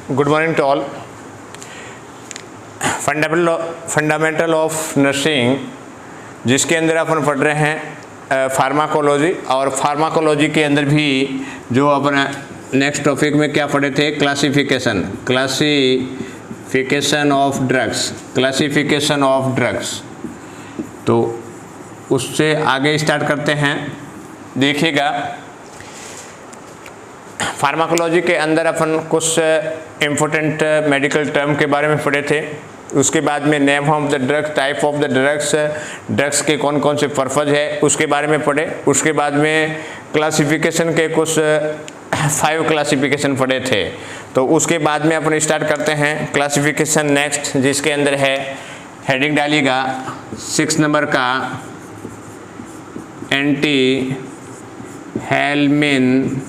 Good morning to all. Fundamental of nursing, जिसके अंदर अपन पढ़ रहे हैं फार्माकोलॉजी, और फार्माकोलॉजी के अंदर भी जो अपना नेक्स्ट टॉपिक में क्या पढ़े थे, क्लासिफिकेशन ऑफ ड्रग्स। तो उससे आगे स्टार्ट करते हैं। देखिएगा, फार्माकोलॉजी के अंदर अपन कुछ इम्पोर्टेंट मेडिकल टर्म के बारे में पढ़े थे। उसके बाद में name of the drugs, type of the drugs के कौन कौन से पर्पज है उसके बारे में पढ़े। उसके बाद में क्लासिफिकेशन के कुछ 5 क्लासिफिकेशन पढ़े थे। तो उसके बाद में अपन स्टार्ट करते हैं क्लासिफिकेशन नेक्स्ट, जिसके अंदर है, हेडिंग डालिएगा 6 नंबर का, एंटी हेलमिनटिक्स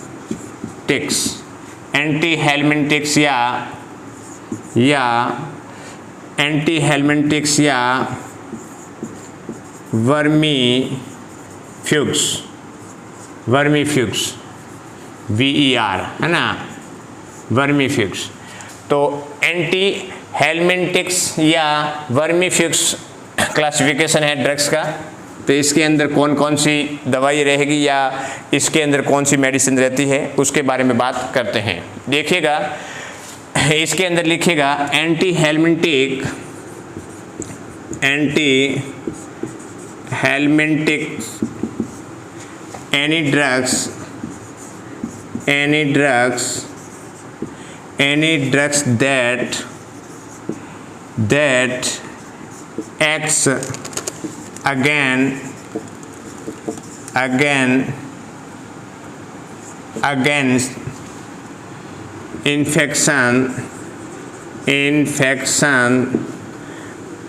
या वर्मीफ्यूग्स VER है ना, वर्मीफ्यूग्स। तो एंटी हेलमिनटिक्स या वर्मीफ्यूग्स क्लासिफिकेशन है ड्रग्स का। तो इसके अंदर कौन कौन सी दवाई रहेगी या इसके अंदर कौन सी मेडिसिन रहती है उसके बारे में बात करते हैं। देखिएगा, इसके अंदर लिखिएगा anti हेलमिनटिक any drugs that acts against infection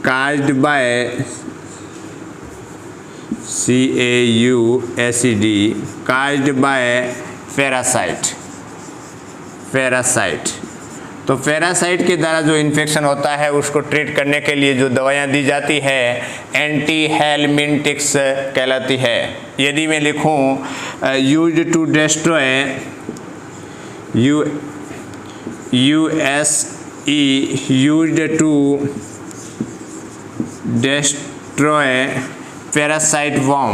caused by caused by parasite. तो पैरासाइट के द्वारा जो इन्फेक्शन होता है उसको ट्रीट करने के लिए जो दवाइयाँ दी जाती है एंटी हेलमिनटिक्स कहलाती है। यदि मैं लिखूँ used to destroy used to destroy parasite worm।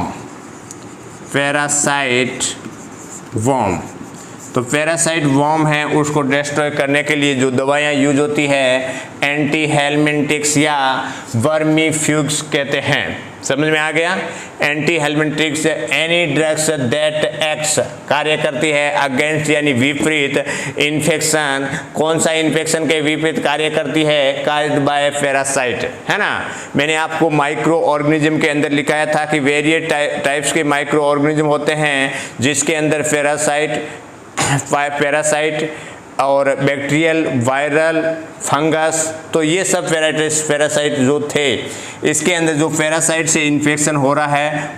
तो पैरासाइट वर्म है, उसको डिस्ट्रॉय करने के लिए जो दवाइयाँ यूज होती है एंटी हेलमिनटिक्स या वर्मीफ्यूग्स कहते हैं। समझ में आ गया? Anti helminthics any drugs that acts, कार्य करती है अगेंस्ट यानी विपरीत इन्फेक्शन। कौन सा इन्फेक्शन के विपरीत कार्य करती है? काज्ड बाय पैरासाइट, है ना। मैंने आपको माइक्रो ऑर्गेनिज्म के अंदर लिखाया था कि वेरियस टाइप्स के माइक्रो ऑर्गेनिज्म होते हैं, जिसके अंदर पैरासाइट और बैक्टीरियल, वायरल, फंगस, तो ये सब पैरासाइट जो थे, इसके अंदर जो पैरासाइट से इन्फेक्शन हो रहा है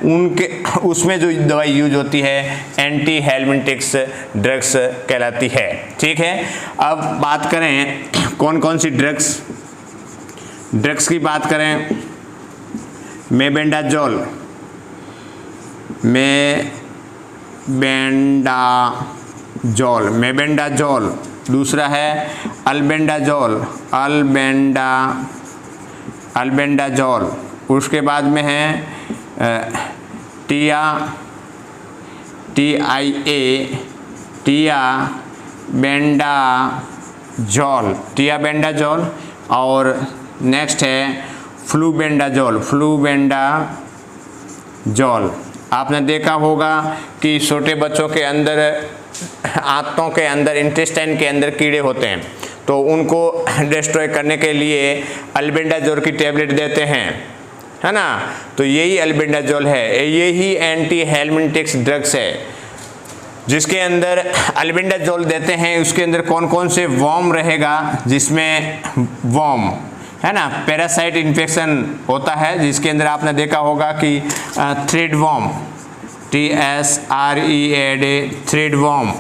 उसमें जो दवाई यूज होती है एंटी हेलमिनटिक्स ड्रग्स कहलाती है। ठीक है, अब बात करें कौन कौन सी ड्रग्स की बात करें। मेबेंडाजोल, दूसरा है अल्बेंडाजोल, उसके बाद में है टियाबेंडाजोल, और नेक्स्ट है फ्लूबेंडाजोल। आपने देखा होगा कि छोटे बच्चों के अंदर, आंतों के अंदर, इंटेस्टाइन के अंदर कीड़े होते हैं, तो उनको डिस्ट्रॉय करने के लिए अल्बेंडाजोल की टैबलेट देते हैं, है ना। तो यही अल्बेंडाजोल है, यही एंटी हेलमिनटिक्स ड्रग्स है, जिसके अंदर अल्बेंडाजोल देते हैं। उसके अंदर कौन कौन से वर्म रहेगा, जिसमें वर्म है ना, पैरासाइट इन्फेक्शन होता है, जिसके अंदर आपने देखा होगा कि thread worm, TSREAD, thread worm.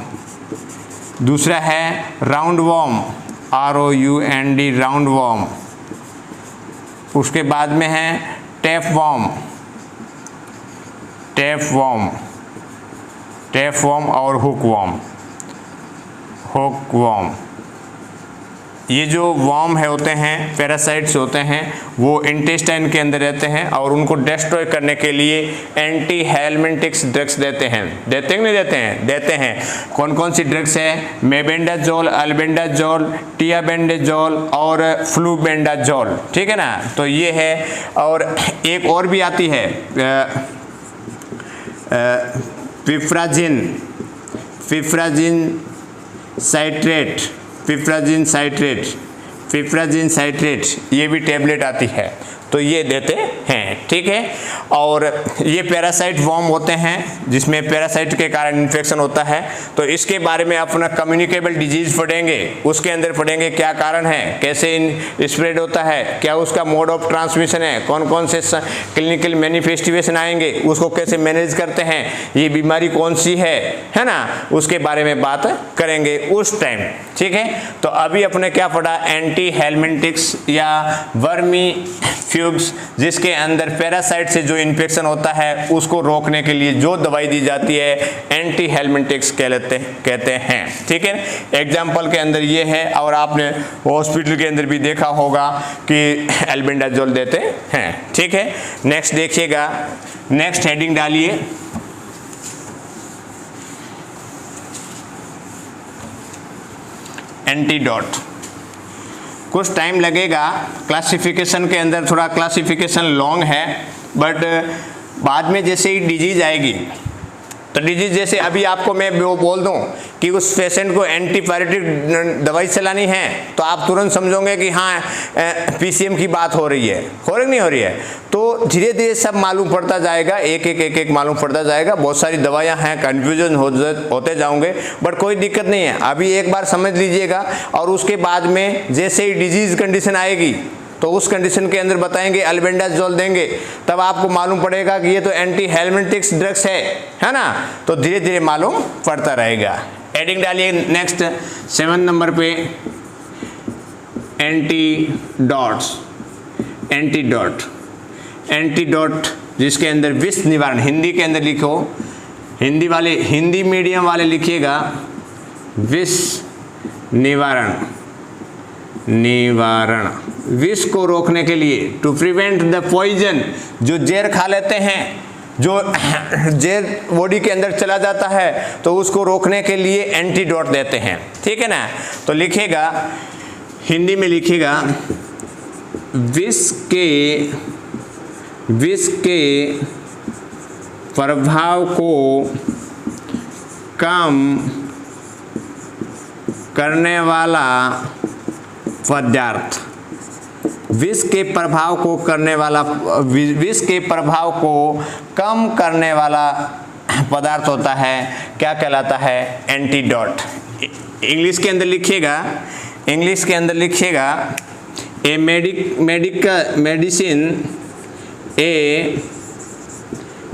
दूसरा है round worm, ROUND, round worm. उसके बाद में है टैप वर्म और हुक वर्म। ये जो वर्म है होते हैं, पैरासाइट्स होते हैं, वो इंटेस्टाइन के अंदर रहते हैं और उनको डिस्ट्रॉय करने के लिए एंटी हेलमिंटिक्स ड्रग्स देते हैं। देते हैं कि नहीं देते हैं? देते हैं। कौन कौन सी ड्रग्स है? मेबेंडाजोल, अल्बेंडाजोल, टियाबेंडाजोल और फ्लूबेंडाजोल, ठीक है ना। तो ये है, और एक और भी आती है पिफ्राजिन साइट्रेट, ये भी टेबलेट आती है, तो ये देते हैं, ठीक है। और ये पैरासाइट वर्म होते हैं जिसमें पैरासाइट के कारण इन्फेक्शन होता है। तो इसके बारे में अपना कम्युनिकेबल डिजीज पढ़ेंगे, उसके अंदर पढ़ेंगे क्या कारण है, कैसे इन स्प्रेड होता है, क्या उसका मोड ऑफ ट्रांसमिशन है, कौन कौन से क्लिनिकल मैनिफेस्टेशन आएंगे, उसको कैसे मैनेज करते हैं, ये बीमारी कौन सी है ना, उसके बारे में बात करेंगे उस टाइम, ठीक है। तो अभी अपने क्या पढ़ा? एंटी हेलमिंटिक्स या वर्मी फ्यूग्स, जिसके अंदर पैरासाइट से जो इन्फेक्शन होता है उसको रोकने के लिए जो दवाई दी जाती है एंटी हेलमिंटिक्स कहते हैं, ठीक है। एग्जाम्पल के अंदर ये है, और आपने हॉस्पिटल के अंदर भी देखा होगा कि एल्बेंडाजोल देते हैं, ठीक है। नेक्स्ट देखिएगा, नेक्स्ट हेडिंग डालिए, एंटीडोट। कुछ टाइम लगेगा क्लासिफिकेशन के अंदर, थोड़ा क्लासिफिकेशन लॉन्ग है, बट बाद में जैसे ही डिजीज आएगी, तो डिजीज जैसे अभी आपको मैं वो बोल दूं कि उस पेशेंट को एंटीपायरेटिक दवाई चलानी है, तो आप तुरंत समझोगे कि हाँ पीसीएम की बात हो रही है, नहीं हो रही है। तो धीरे धीरे सब मालूम पड़ता जाएगा, एक मालूम पड़ता जाएगा। बहुत सारी दवाइयाँ हैं, कन्फ्यूजन होते जाओगे, बट कोई दिक्कत नहीं है। अभी एक बार समझ लीजिएगा, और उसके बाद में जैसे ही डिजीज कंडीशन आएगी तो उस कंडीशन के अंदर बताएंगे, अल्बेंडाजोल देंगे, तब आपको मालूम पड़ेगा कि ये तो एंटी हेलमिंटिक्स ड्रग्स है ना। तो धीरे धीरे मालूम पड़ता रहेगा। हेडिंग डालिए नेक्स्ट 7 नंबर पे, एंटीडोट जिसके अंदर विष निवारण, हिंदी के अंदर लिखो, हिंदी मीडियम वाले लिखिएगा विष निवारण, विष को रोकने के लिए, टू प्रिवेंट द पॉइजन। जो जहर खा लेते हैं, जो जहर बॉडी के अंदर चला जाता है, तो उसको रोकने के लिए एंटीडोट देते हैं, ठीक है ना। तो लिखेगा, हिंदी में लिखेगा, विष के प्रभाव को कम करने वाला पदार्थ, विष के प्रभाव को कम करने वाला पदार्थ होता है, क्या कहलाता है? एंटीडोट। इंग्लिश के अंदर लिखिएगा, a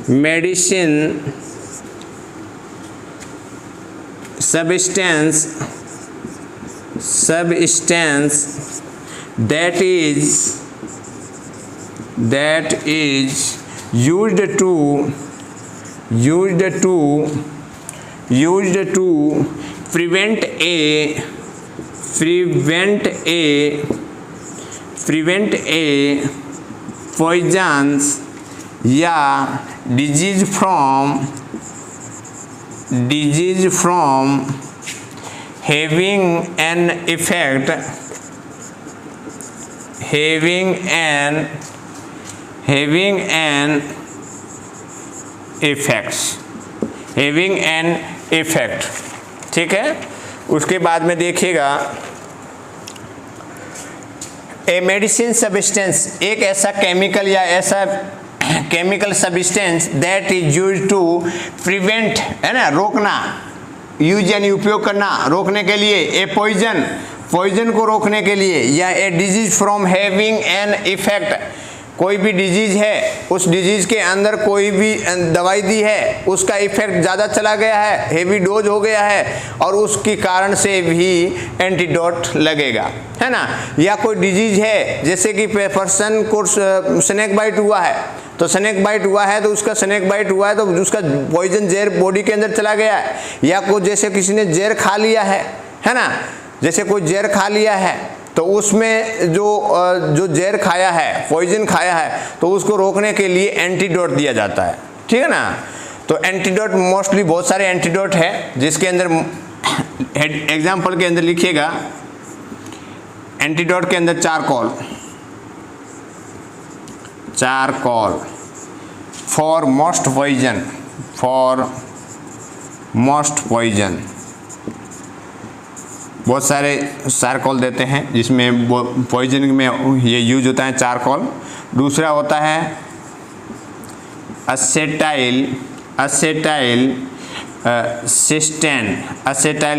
medicine substance that is used to prevent a poisons या disease from having an effect ठीक है। उसके बाद में देखिएगा, ए मेडिसिन सब्सटेंस, एक ऐसा केमिकल या ऐसा chemical substance that is use to prevent, है ना, रोकना, यूज यानी उपयोग करना, रोकने के लिए, ए पॉइजन को रोकने के लिए, या a disease from having an effect, कोई भी डिजीज है, उस डिजीज के अंदर कोई भी दवाई दी है, उसका इफेक्ट ज़्यादा चला गया है, हेवी डोज हो गया है, और उसके कारण से भी एंटीडोट लगेगा, है ना। या कोई डिजीज है, जैसे कि पर्सन को स्नेक बाइट हुआ है, तो स्नेक बाइट हुआ है तो उसका पॉइजन जहर बॉडी के अंदर चला गया है, या कोई जैसे किसी ने जहर खा लिया है ना, जैसे कोई जहर खा लिया है तो उसमें जो जहर खाया है, पॉइजन खाया है, तो उसको रोकने के लिए एंटीडोट दिया जाता है, ठीक है ना। तो एंटीडोट मोस्टली बहुत सारे एंटीडोट है, जिसके अंदर एग्जाम्पल के अंदर लिखिएगा, एंटीडोट के अंदर चारकोल फॉर मोस्ट पॉइजन, बहुत सारे चारकोल देते हैं जिसमें पॉइजन में ये यूज होता है चारकोल। दूसरा होता है असेटाइल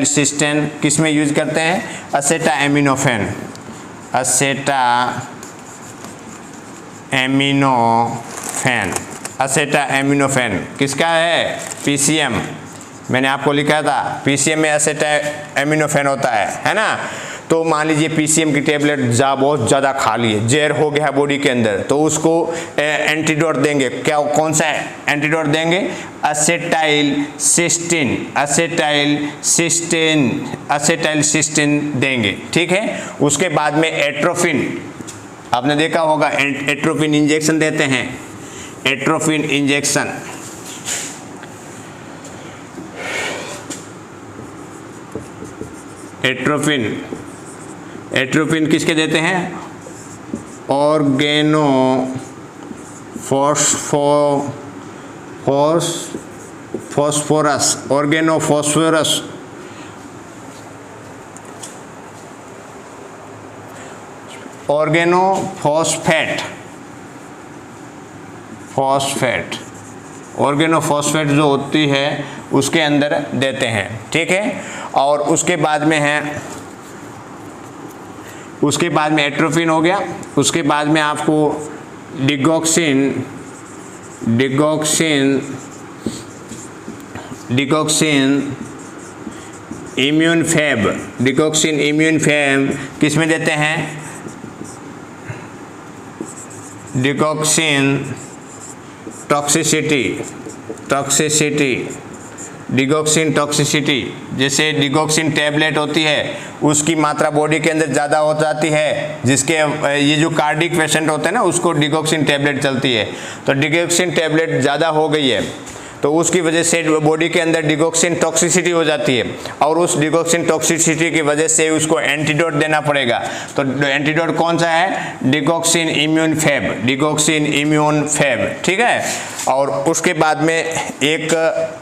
सिस्टेन, किस में यूज करते हैं, असेटाएमिनोफेन किसका है, पीसीएम। मैंने आपको लिखा था पीसीएम में असेटाएमिनोफेन होता है ना। तो मान लीजिए पीसीएम की टेबलेट बहुत ज़्यादा खा लिए, जहर हो गया है बॉडी के अंदर, तो उसको एंटीडोट देंगे। कौन सा एंटीडोट देंगे, असेटाइल सिस्टीन देंगे, ठीक है। उसके बाद में एट्रोफिन, आपने देखा होगा एट्रोफिन इंजेक्शन देते हैं, एट्रोफिन इंजेक्शन। एट्रोफिन किसके देते हैं, ऑर्गेनोफॉस्फेट जो होती है उसके अंदर देते हैं, ठीक है। और उसके बाद में एट्रोफिन हो गया। उसके बाद में आपको डिगॉक्सिन इम्यून फैब किस में देते हैं, डिगॉक्सिन टॉक्सिसिटी, जैसे डिगॉक्सिन टैबलेट होती है उसकी मात्रा बॉडी के अंदर ज़्यादा हो जाती है, जिसके ये जो कार्डिक पेशेंट होते हैं ना उसको डिगॉक्सिन टैबलेट चलती है। तो डिगॉक्सिन टैबलेट ज़्यादा हो गई है तो उसकी वजह से बॉडी के अंदर डिगॉक्सिन टॉक्सिसिटी हो जाती है, और उस डिगॉक्सिन टॉक्सिसिटी की वजह से उसको एंटीडोट देना पड़ेगा। तो एंटीडोट कौन सा है, डिगॉक्सिन इम्यून फैब, ठीक है। और उसके बाद में एक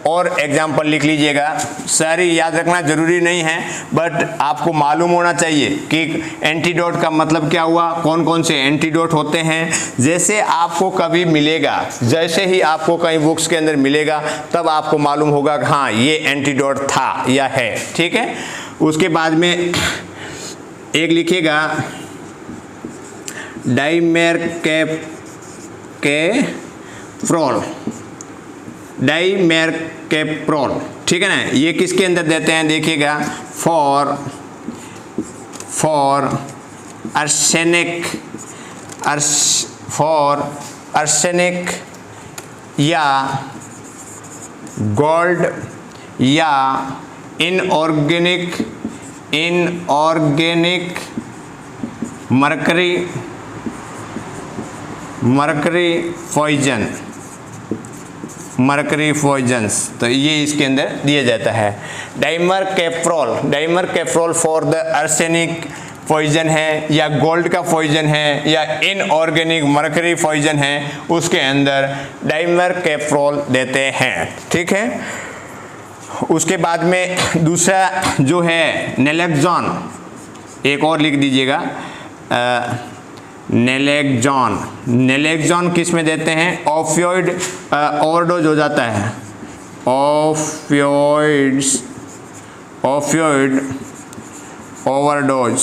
और एग्जाम्पल लिख लीजिएगा, सारी याद रखना जरूरी नहीं है, बट आपको मालूम होना चाहिए कि एंटीडोट का मतलब क्या हुआ, कौन कौन से एंटीडोट होते हैं। जैसे आपको कभी मिलेगा, जैसे ही आपको कहीं बुक्स के अंदर मिलेगा तब आपको मालूम होगा कि हाँ ये एंटीडोट था या है, ठीक है। उसके बाद में एक लिखिएगा डाइमेरकेप्रोल, ठीक है ना। ये किसके अंदर देते हैं, देखिएगा, फॉर आर्सेनिक या गोल्ड या इनऑर्गेनिक मरकरी पॉइजन्स, तो ये इसके अंदर दिया जाता है। डाइमरकेप्रोल फॉर द आर्सेनिक पॉइजन है या गोल्ड का पॉइजन है या इनऑर्गेनिक मरकरी पॉइजन है, उसके अंदर डाइमरकेप्रोल देते हैं, ठीक है। उसके बाद में दूसरा जो है नेलेक्जॉन, एक और लिख दीजिएगा, नेलेक्जॉन किस में देते हैं, ऑपियोइड ओवरडोज हो जाता है, ऑपियोइड ओवरडोज,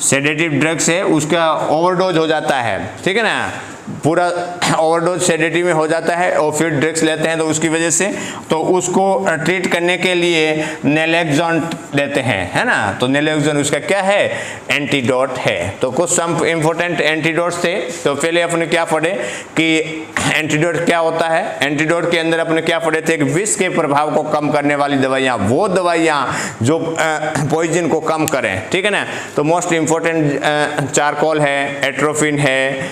सेडेटिव ड्रग्स है उसका ओवरडोज हो जाता है, ठीक है ना। पूरा ओवरडोज सेडेटिव में हो जाता है और फिर ड्रग्स लेते हैं तो उसकी वजह से, तो उसको ट्रीट करने के लिए नेलेक्सोन देते हैं, है ना। तो नेलेक्सोन उसका क्या है, एंटीडोट है। तो कुछ सम इंपॉर्टेंट एंटीडोट्स थे। तो पहले अपने क्या पढ़े कि एंटीडोट क्या होता है। एंटीडोट के अंदर अपने क्या पढ़े थे कि विष के प्रभाव को कम करने वाली दवाइयाँ, वो दवाइयाँ जो पॉइजन को कम करें, ठीक है ना। तो मोस्ट इंपॉर्टेंट चारकोल है, एट्रोफिन है,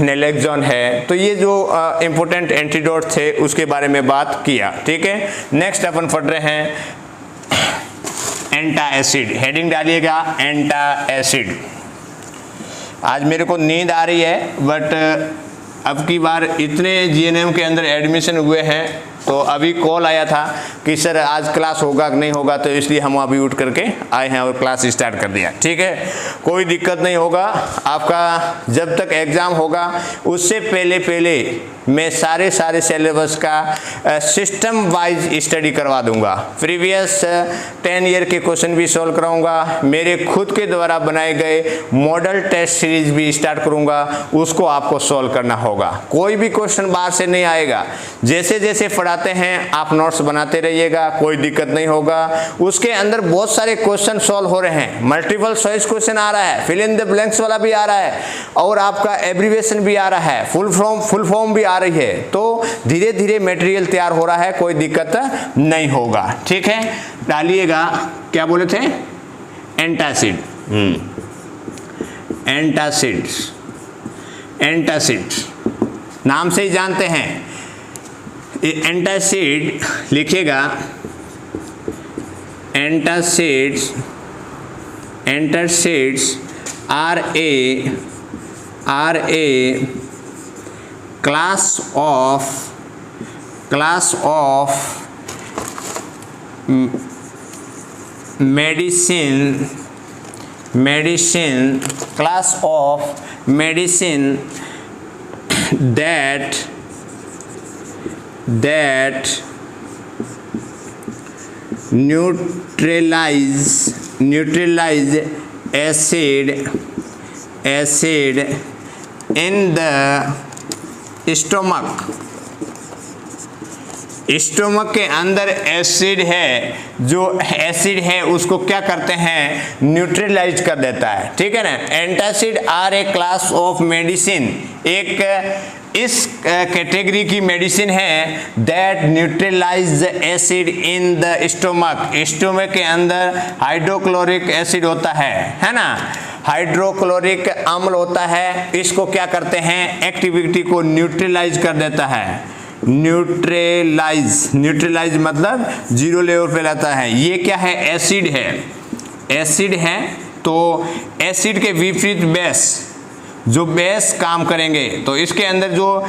नेलेक्सोन है। तो ये जो इंपॉर्टेंट एंटीडोट थे उसके बारे में बात किया, ठीक है। नेक्स्ट अपन पढ़ रहे हैं एंटासिड। हेडिंग डालिएगा एंटासिड। आज मेरे को नींद आ रही है, बट अब की बार इतने जीएनएम के अंदर एडमिशन हुए हैं, तो अभी कॉल आया था कि सर आज क्लास होगा कि नहीं होगा, तो इसलिए हम अभी उठ करके आए हैं और क्लास स्टार्ट कर दिया, ठीक है। कोई दिक्कत नहीं होगा आपका, जब तक एग्ज़ाम होगा उससे पहले मैं सारे सिलेबस का सिस्टम वाइज स्टडी करवा दूंगा। प्रीवियस 10 ईयर के क्वेश्चन भी सॉल्व कराऊंगा, मेरे खुद के द्वारा बनाए गए मॉडल टेस्ट सीरीज भी स्टार्ट करूंगा, उसको आपको सॉल्व करना होगा। कोई भी क्वेश्चन बाहर से नहीं आएगा, जैसे जैसे पढ़ाते हैं आप नोट्स बनाते रहिएगा, कोई दिक्कत नहीं होगा। उसके अंदर बहुत सारे क्वेश्चन सॉल्व हो रहे हैं, मल्टीपल चॉइस क्वेश्चन आ रहा है, फिल इन द ब्लैंक्स वाला भी आ रहा है, और आपका एब्रीविएशन भी आ रहा है, फुल फॉर्म भी आ रही है। तो धीरे धीरे मटेरियल तैयार हो रहा है, कोई दिक्कत नहीं होगा, ठीक है। डालिएगा, क्या बोले थे, एंटासिड। एंटासिड नाम से ही जानते हैं। एंटासिड लिखिएगा, antacids are a class of medicine that neutralize acid in the stomach के अंदर एसिड है, जो एसिड है उसको क्या करते हैं, न्यूट्रलाइज कर देता है, ठीक है ना। Antacid are a class of medicine, एक इस कैटेगरी की मेडिसिन है that neutralize acid in the stomach. Stomach के अंदर हाइड्रोक्लोरिक एसिड होता है ना, हाइड्रोक्लोरिक अम्ल होता है, इसको क्या करते हैं, एक्टिविटी को न्यूट्रलाइज कर देता है। न्यूट्रलाइज मतलब जीरो लेवल पे लाता है। ये क्या है, एसिड है। तो एसिड के विपरीत बेस, जो बेस काम करेंगे, तो इसके अंदर जो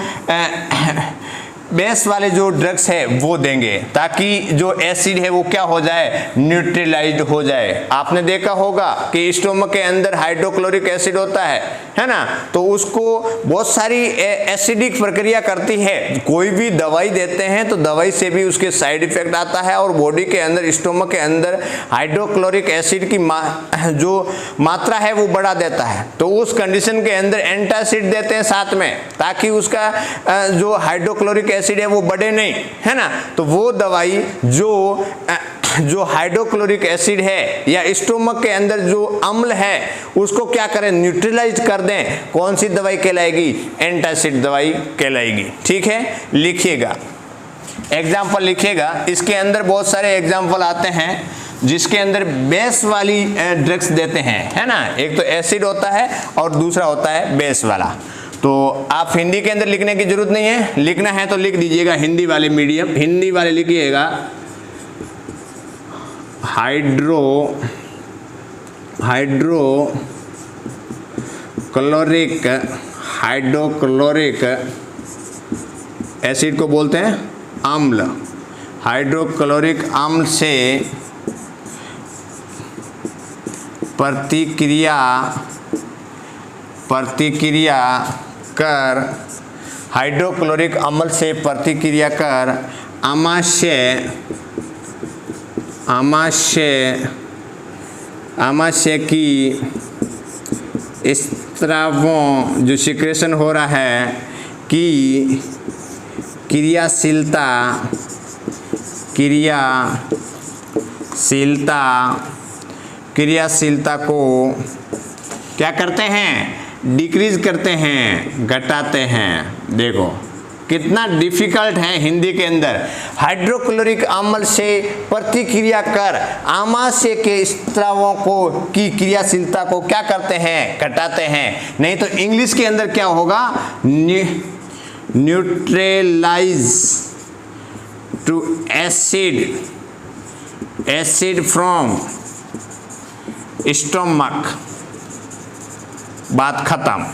बेस वाले जो ड्रग्स है वो देंगे, ताकि जो एसिड है वो क्या हो जाए, न्यूट्रलाइज्ड हो जाए। आपने देखा होगा कि स्टोमक के अंदर हाइड्रोक्लोरिक एसिड होता है ना, तो उसको बहुत सारी एसिडिक प्रक्रिया करती है। कोई भी दवाई देते हैं तो दवाई से भी उसके साइड इफेक्ट आता है, और बॉडी के अंदर, स्टोमक के अंदर हाइड्रोक्लोरिक एसिड की जो मात्रा है वो बढ़ा देता है। तो उस कंडीशन के अंदर एंटासिड देते हैं साथ में, ताकि उसका जो हाइड्रोक्लोरिक एसिड है वो बढ़े नहीं, है ना। तो वो दवाई जो हाइड्रोक्लोरिक एसिड है या स्टोमक के अंदर जो अम्ल है उसको क्या करें, न्यूट्रलाइज कर दें, कौन सी दवाई कहलाएगी, एंटासिड दवाई कहलाएगी, ठीक है। लिखिएगा, एग्जाम्पल लिखिएगा। इसके अंदर बहुत सारे एग्जाम्पल आते हैं जिसके अंदर बेस वाली ड्रग्स देते हैं, है ना। एक तो एसिड होता है और दूसरा होता है बेस वाला। तो आप हिंदी के अंदर लिखने की जरूरत नहीं है, लिखना है तो लिख दीजिएगा हिंदी वाले मीडियम, हिंदी वाले लिखिएगा हाइड्रोक्लोरिक एसिड को बोलते हैं अम्ल। हाइड्रोक्लोरिक अम्ल से प्रतिक्रिया कर, हाइड्रोक्लोरिक अम्ल से प्रतिक्रिया कर आमाशय की स्रावों जो सिक्रेशन हो रहा है की क्रियाशीलता को क्या करते हैं, डिक्रीज करते हैं, घटाते हैं। देखो कितना डिफिकल्ट है हिंदी के अंदर। हाइड्रोक्लोरिक अम्ल से प्रतिक्रिया कर आमाशय के स्रावों को की क्रियाशीलता को क्या करते हैं, घटाते हैं। नहीं तो इंग्लिश के अंदर क्या होगा, neutralize to acid from stomach. बात खत्म।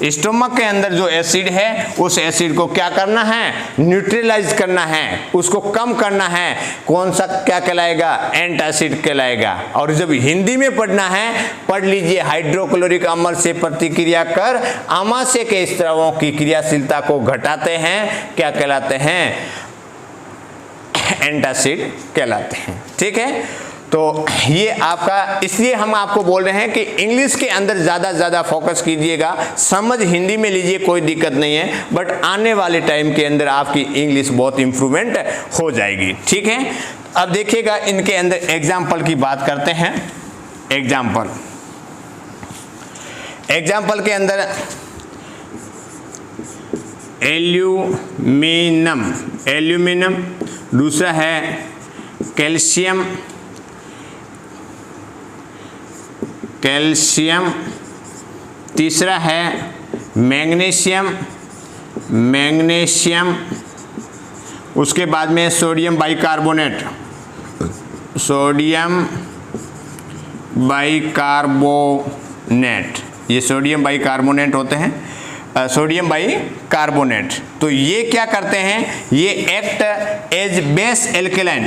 स्टोमक के अंदर जो एसिड है उस एसिड को क्या करना है, न्यूट्रलाइज करना है, उसको कम करना है। कौन सा क्या कहलाएगा, एंटासिड कहलाएगा। और जब हिंदी में पढ़ना है पढ़ लीजिए, हाइड्रोक्लोरिक अम्ल से प्रतिक्रिया कर आमाशय के स्रावों की क्रियाशीलता को घटाते हैं, क्या कहलाते हैं, एंटासिड कहलाते हैं। ठीक है, तो ये आपका, इसलिए हम आपको बोल रहे हैं कि इंग्लिश के अंदर ज़्यादा फोकस कीजिएगा, समझ हिंदी में लीजिए, कोई दिक्कत नहीं है, बट आने वाले टाइम के अंदर आपकी इंग्लिश बहुत इम्प्रूवमेंट हो जाएगी। ठीक है, अब देखिएगा इनके अंदर एग्जाम्पल की बात करते हैं। एग्जाम्पल के अंदर एल्यूमिनियम, दूसरा है कैल्शियम, तीसरा है मैग्नीशियम, उसके बाद में सोडियम बाइकार्बोनेट, ये सोडियम बाइकार्बोनेट होते हैं, सोडियम बाइकार्बोनेट। तो ये क्या करते हैं, ये एक्ट एज बेस एल्केलाइन,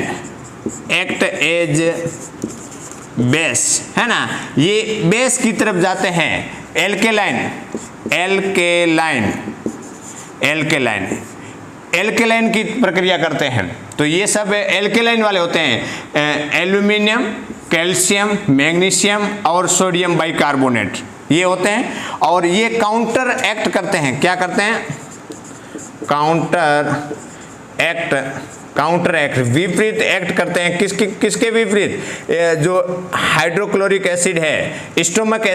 है ना, ये बेस की तरफ जाते हैं। एल्केलाइन की प्रक्रिया करते हैं। तो ये सब एल्केलाइन वाले होते हैं, एल्यूमिनियम, कैल्शियम, मैग्नीशियम और सोडियम बाइकार्बोनेट, ये होते हैं। और ये काउंटर एक्ट करते हैं, क्या करते हैं, काउंटर एक्ट, विपरीत एक्ट करते हैं। किसके विपरीत, जो हाइड्रोक्लोरिक एसिड है, स्टोमक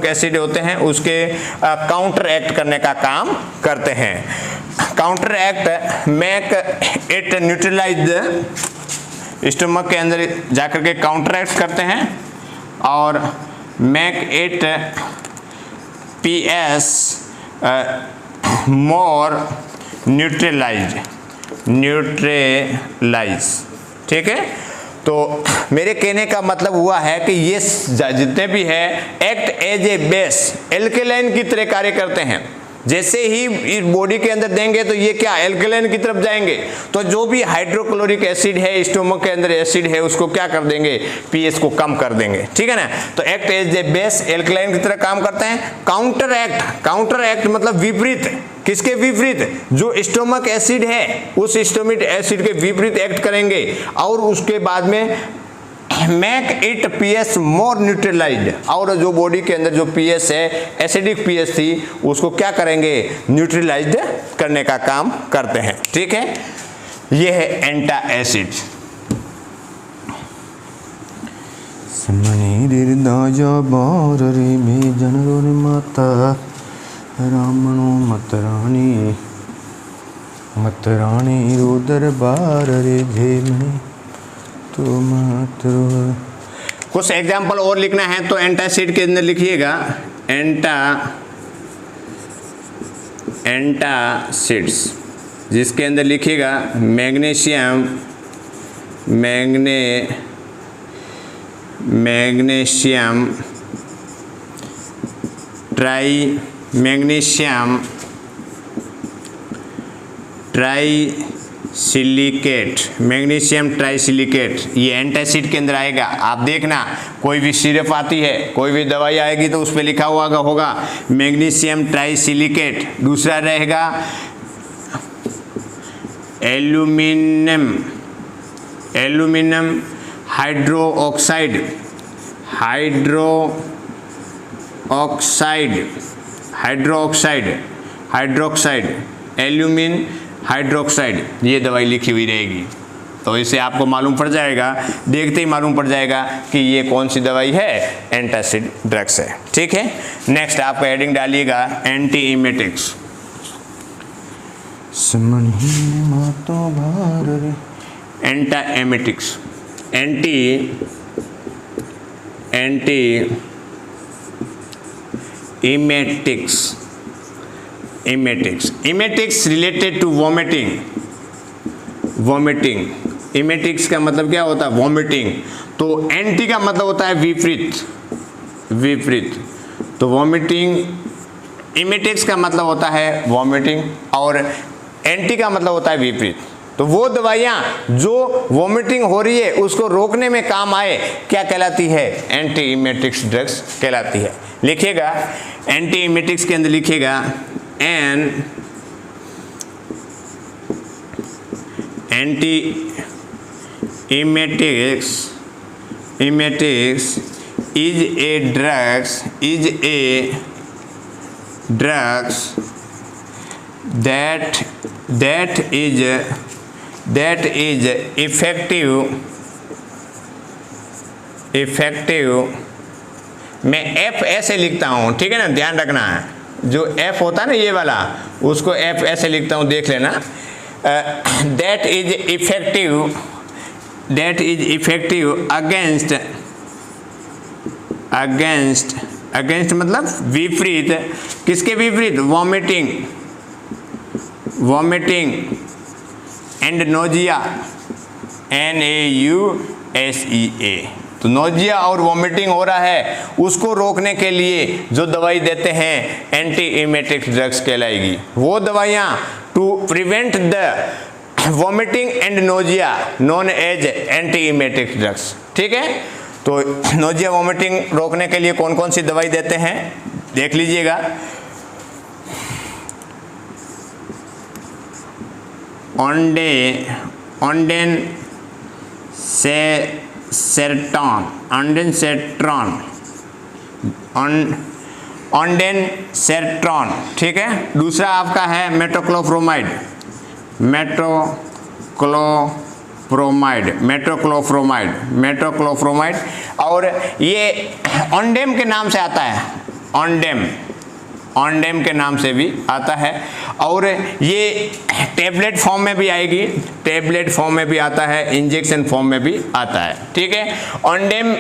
एसिड होते हैं, उसके काउंटर एक्ट करने का काम करते हैं। Counteract make it neutralize, stomach के अंदर जाकर के काउंटर एक्ट करते हैं और make it PS more neutralize. ठीक है, तो मेरे कहने का मतलब हुआ है कि ये जितने भी है act as a base, alkaline की तरह कार्य करते हैं। जैसे ही इस बॉडी के अंदर देंगे तो ये क्या, एल्केलाइन की तरफ जाएंगे। तो जो भी हाइड्रोक्लोरिक एसिड है, स्टोमक के अंदर एसिड है, उसको क्या कर देंगे, पीएच को कम कर देंगे। ठीक है ना, तो act as a base, alkaline की तरह काम करते हैं। काउंटर एक्ट मतलब विपरीत, किसके विपरीत, जो स्टोमक एसिड है उस स्टोमक एसिड के विपरीत एक्ट करेंगे। और उसके बाद में make it pH more neutralised, और जो बॉडी के अंदर जो पीएच है, एसिडिक पीएच थी, उसको क्या करेंगे, न्यूट्रलाइज्ड करने का काम करते हैं। ठीक है, ये है एंटा एसिड। माता रामणो मतरानी रो दरबार रे जेमनी तो मात्र। कुछ एग्जाम्पल और लिखना है तो एंटासिड के अंदर लिखिएगा, एंटासिड्स, जिसके अंदर लिखिएगा मैग्नीशियम ट्राईसिलिकेट, ये एंटासिड के अंदर आएगा। आप देखना, कोई भी सिरप आती है, कोई भी दवाई आएगी तो उस पर लिखा हुआ होगा मैग्नीशियम ट्राईसिलिकेट। दूसरा रहेगा एल्यूमिनियम हाइड्रोक्साइड, एल्यूमिन हाइड्रोक्साइड, ये दवाई लिखी हुई रहेगी। तो इससे आपको मालूम पड़ जाएगा, देखते ही मालूम पड़ जाएगा कि ये कौन सी दवाई है, एंटासिड ड्रग्स है। ठीक है, नेक्स्ट आपका हेडिंग डालिएगा antiemetics. Antiemetics related to vomiting. Emetics का मतलब क्या होता है, वॉमिटिंग। तो एंटी का मतलब होता है विपरीत। तो वॉमिटिंग, इमेटिक्स का मतलब होता है वॉमिटिंग और एंटी का मतलब होता है विपरीत। तो वो दवाइयाँ जो वॉमिटिंग हो रही है उसको रोकने में काम आए, क्या कहलाती है, एंटी इमेटिक्स ड्रग्स कहलाती है। लिखिएगा एंटी इमेटिक्स के अंदर लिखिएगा anti emetics is a drugs that is effective। मैं F ऐसे लिखता हूँ, ठीक है ना, ध्यान रखना है, जो F होता है ना ये वाला, उसको F ऐसे लिखता हूँ, देख लेना। that is effective against मतलब विपरीत, किसके विपरीत, वॉमिटिंग एंड नोजिया, NAUSEA। तो नोजिया और वॉमिटिंग हो रहा है, उसको रोकने के लिए जो दवाई देते हैं एंटी इमेटिक्स ड्रग्स कहलाएगी। वो दवाइयाँ to prevent the vomiting and nausea known as antiemetics drugs. ठीक है, तो नोजिया वॉमिटिंग रोकने के लिए कौन कौन सी दवाई देते हैं देख लीजिएगा। ऑन्डेनसेट्रॉन, ठीक है। दूसरा आपका है मेटोक्लोप्रोमाइड, और ये ऑन्डेम के नाम से आता है, ऑन्डेम के नाम से भी आता है, और ये टैबलेट फॉर्म में भी आएगी, टैबलेट फॉर्म में भी आता है, इंजेक्शन फॉर्म में भी आता है। ठीक है, ऑन्डेम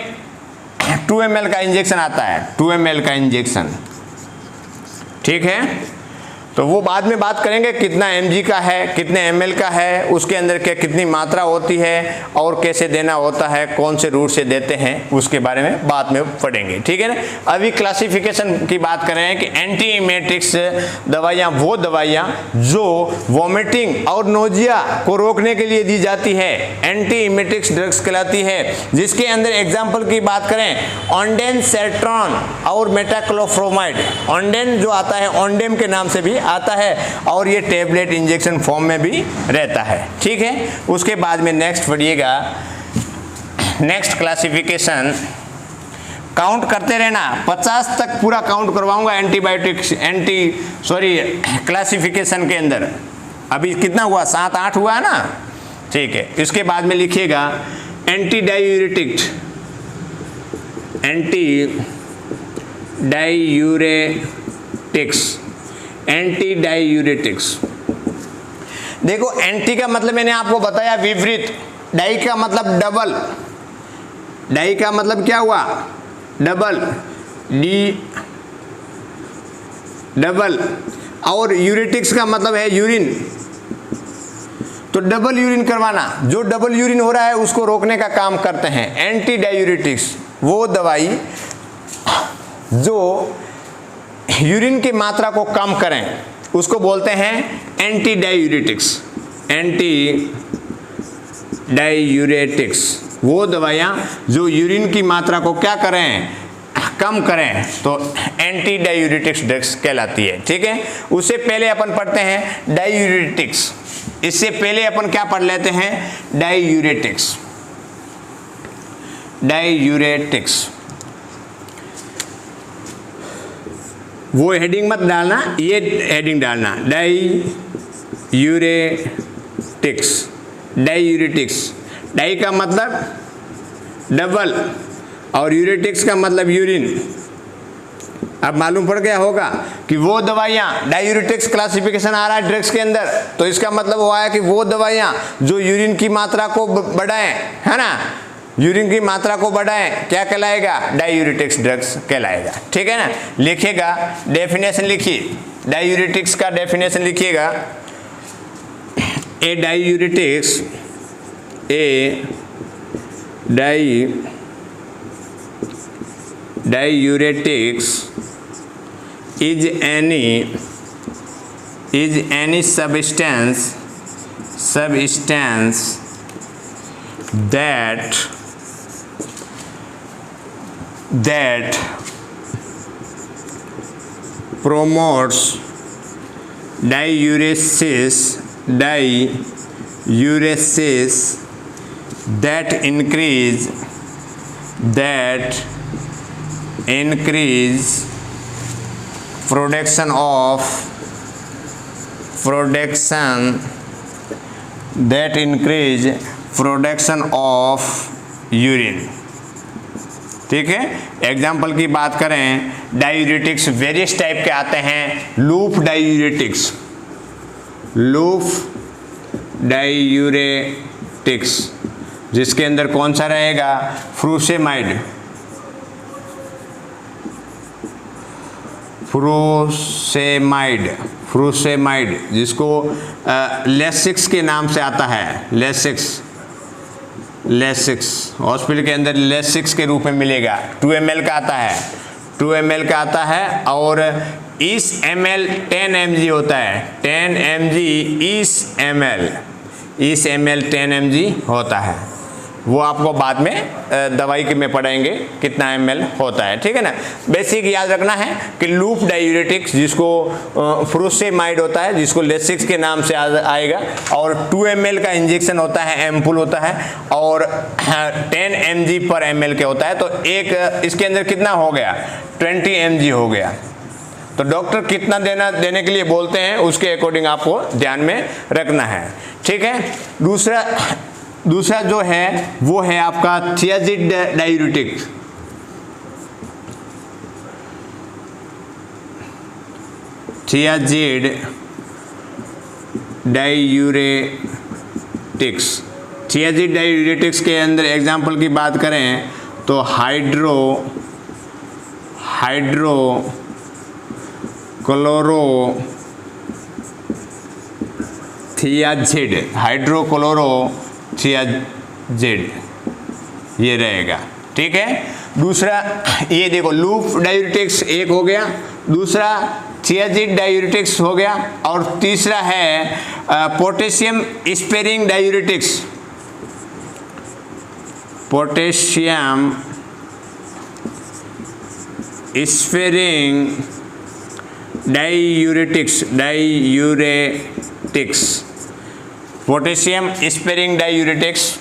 2 ml का इंजेक्शन आता है, 2 ml का इंजेक्शन। ठीक है, तो वो बाद में बात करेंगे कितना mg का है, कितने ml का है, उसके अंदर क्या कितनी मात्रा होती है और कैसे देना होता है, कौन से रूट से देते हैं, उसके बारे में बाद में पढ़ेंगे। ठीक है ना। अभी क्लासिफिकेशन की बात कर रहे हैं कि एंटी इमेटिक्स दवाइयाँ वो दवाइयाँ जो वॉमिटिंग और नोजिया को रोकने के लिए दी जाती है, एंटी इमेटिक्स ड्रग्स कहलाती है। जिसके अंदर एग्जाम्पल की बात करें, ऑन्डेनसेट्रॉन और मेटाक्लोप्रोमाइड। ऑन्डेन जो आता है ऑन्डेम के नाम से भी आता है, और ये टैबलेट इंजेक्शन फॉर्म में भी रहता है। ठीक है, उसके बाद में नेक्स्ट पढ़िएगा, नेक्स्ट क्लासिफिकेशन, काउंट करते रहना, 50 तक पूरा काउंट करवाऊंगा एंटीबायोटिक्स क्लासिफिकेशन के अंदर। अभी कितना हुआ, 7-8 हुआ है ना। ठीक है, इसके बाद में लिखिएगा एंटी डायूरेटिक्स। देखो, एंटी का मतलब मैंने आपको बताया विपरीत, डाई का मतलब डबल, डाई का मतलब क्या हुआ, डबल, डबल, और यूरेटिक्स का मतलब है यूरिन। तो डबल यूरिन करवाना, जो डबल यूरिन हो रहा है उसको रोकने का काम करते हैं एंटी डायूरेटिक्स। वो दवाई जो यूरिन की मात्रा को कम करें उसको बोलते हैं एंटी डायूरेटिक्स। वो दवाइयाँ जो यूरिन की मात्रा को क्या करें, कम करें, तो एंटी डायूरेटिक्स ड्रग्स कहलाती है। ठीक है, उससे पहले अपन पढ़ते हैं डायूरेटिक्स। इससे पहले अपन क्या पढ़ लेते हैं, डायूरेटिक्स। डाययूरेटिक्स। वो हेडिंग मत डालना, ये हेडिंग डालना, डाययूरेटिक्स। डाययूरेटिक्स, डाई का मतलब डबल और यूरेटिक्स का मतलब यूरिन। अब मालूम पड़ गया होगा कि वो दवाइयाँ, डाययूरेटिक्स क्लासिफिकेशन आ रहा है ड्रग्स के अंदर, तो इसका मतलब वो आया कि वो दवाइयाँ जो यूरिन की मात्रा को बढ़ाएं, है ना, यूरिन की मात्रा को बढ़ाएं, क्या कहलाएगा, डाययूरेटिक्स ड्रग्स कहलाएगा। ठीक है ना, लिखिएगा, डेफिनेशन लिखिए, डाययूरेटिक्स का डेफिनेशन लिखिएगा। A diuretics, a diuretics is any substance that promotes diuresis that increase production of urine. ठीक है, एग्जाम्पल की बात करें, डाययूरेटिक्स वेरियस टाइप के आते हैं। लूप डाययूरेटिक्स जिसके अंदर कौन सा रहेगा, फ्रूसेमाइड जिसको लेसिक्स के नाम से आता है। लेसिक्स हॉस्पिटल के अंदर लेसिक्स के रूप में मिलेगा। 2 ml का आता है और इस ml 10 mg होता है। 10 mg इस ml 10 mg होता है। वो आपको बाद में दवाई के में पढ़ाएंगे कितना ml होता है। ठीक है ना, बेसिक याद रखना है कि लूप डाययूरेटिक्स जिसको फ्रूसेमाइड होता है, जिसको लेसिक्स के नाम से आएगा, और 2 ml का इंजेक्शन होता है, एम्पुल होता है, और 10 mg पर ml के होता है। तो एक इसके अंदर कितना हो गया, 20 mg हो गया। तो डॉक्टर कितना देने के लिए बोलते हैं उसके अकॉर्डिंग आपको ध्यान में रखना है। ठीक है, दूसरा जो है वो है आपका थियाजिड डाययूरेटिक्स। थियाजिड डाययूरेटिक्स के अंदर एग्जाम्पल की बात करें तो हाइड्रोक्लोरोथियाजिड ये रहेगा। ठीक है, दूसरा ये देखो, लूप डाययूरेटिक्स एक हो गया, दूसरा थियाजिड डाययूरेटिक्स हो गया, और तीसरा है potassium sparing diuretics. Potassium sparing diuretics potassium sparing diuretics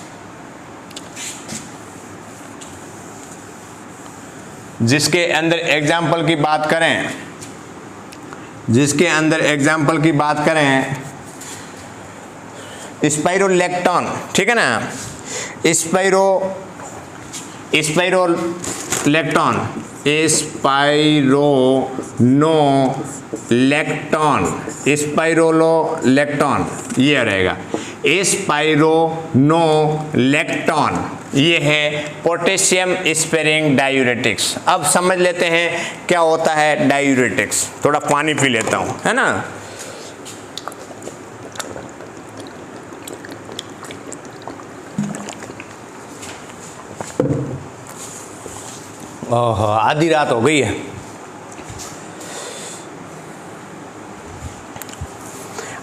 जिसके अंदर एग्जाम्पल की बात करें स्पाइरोलेक्टॉन। ठीक है ना, स्पाइरोलेक्टॉन ये रहेगा। स्पाइरोलेक्टॉन ये है पोटेशियम स्पेरिंग डाययूरेटिक्स। अब समझ लेते हैं क्या होता है डाययूरेटिक्स। थोड़ा पानी पी लेता हूँ, है ना। ओह, आधी रात हो गई है।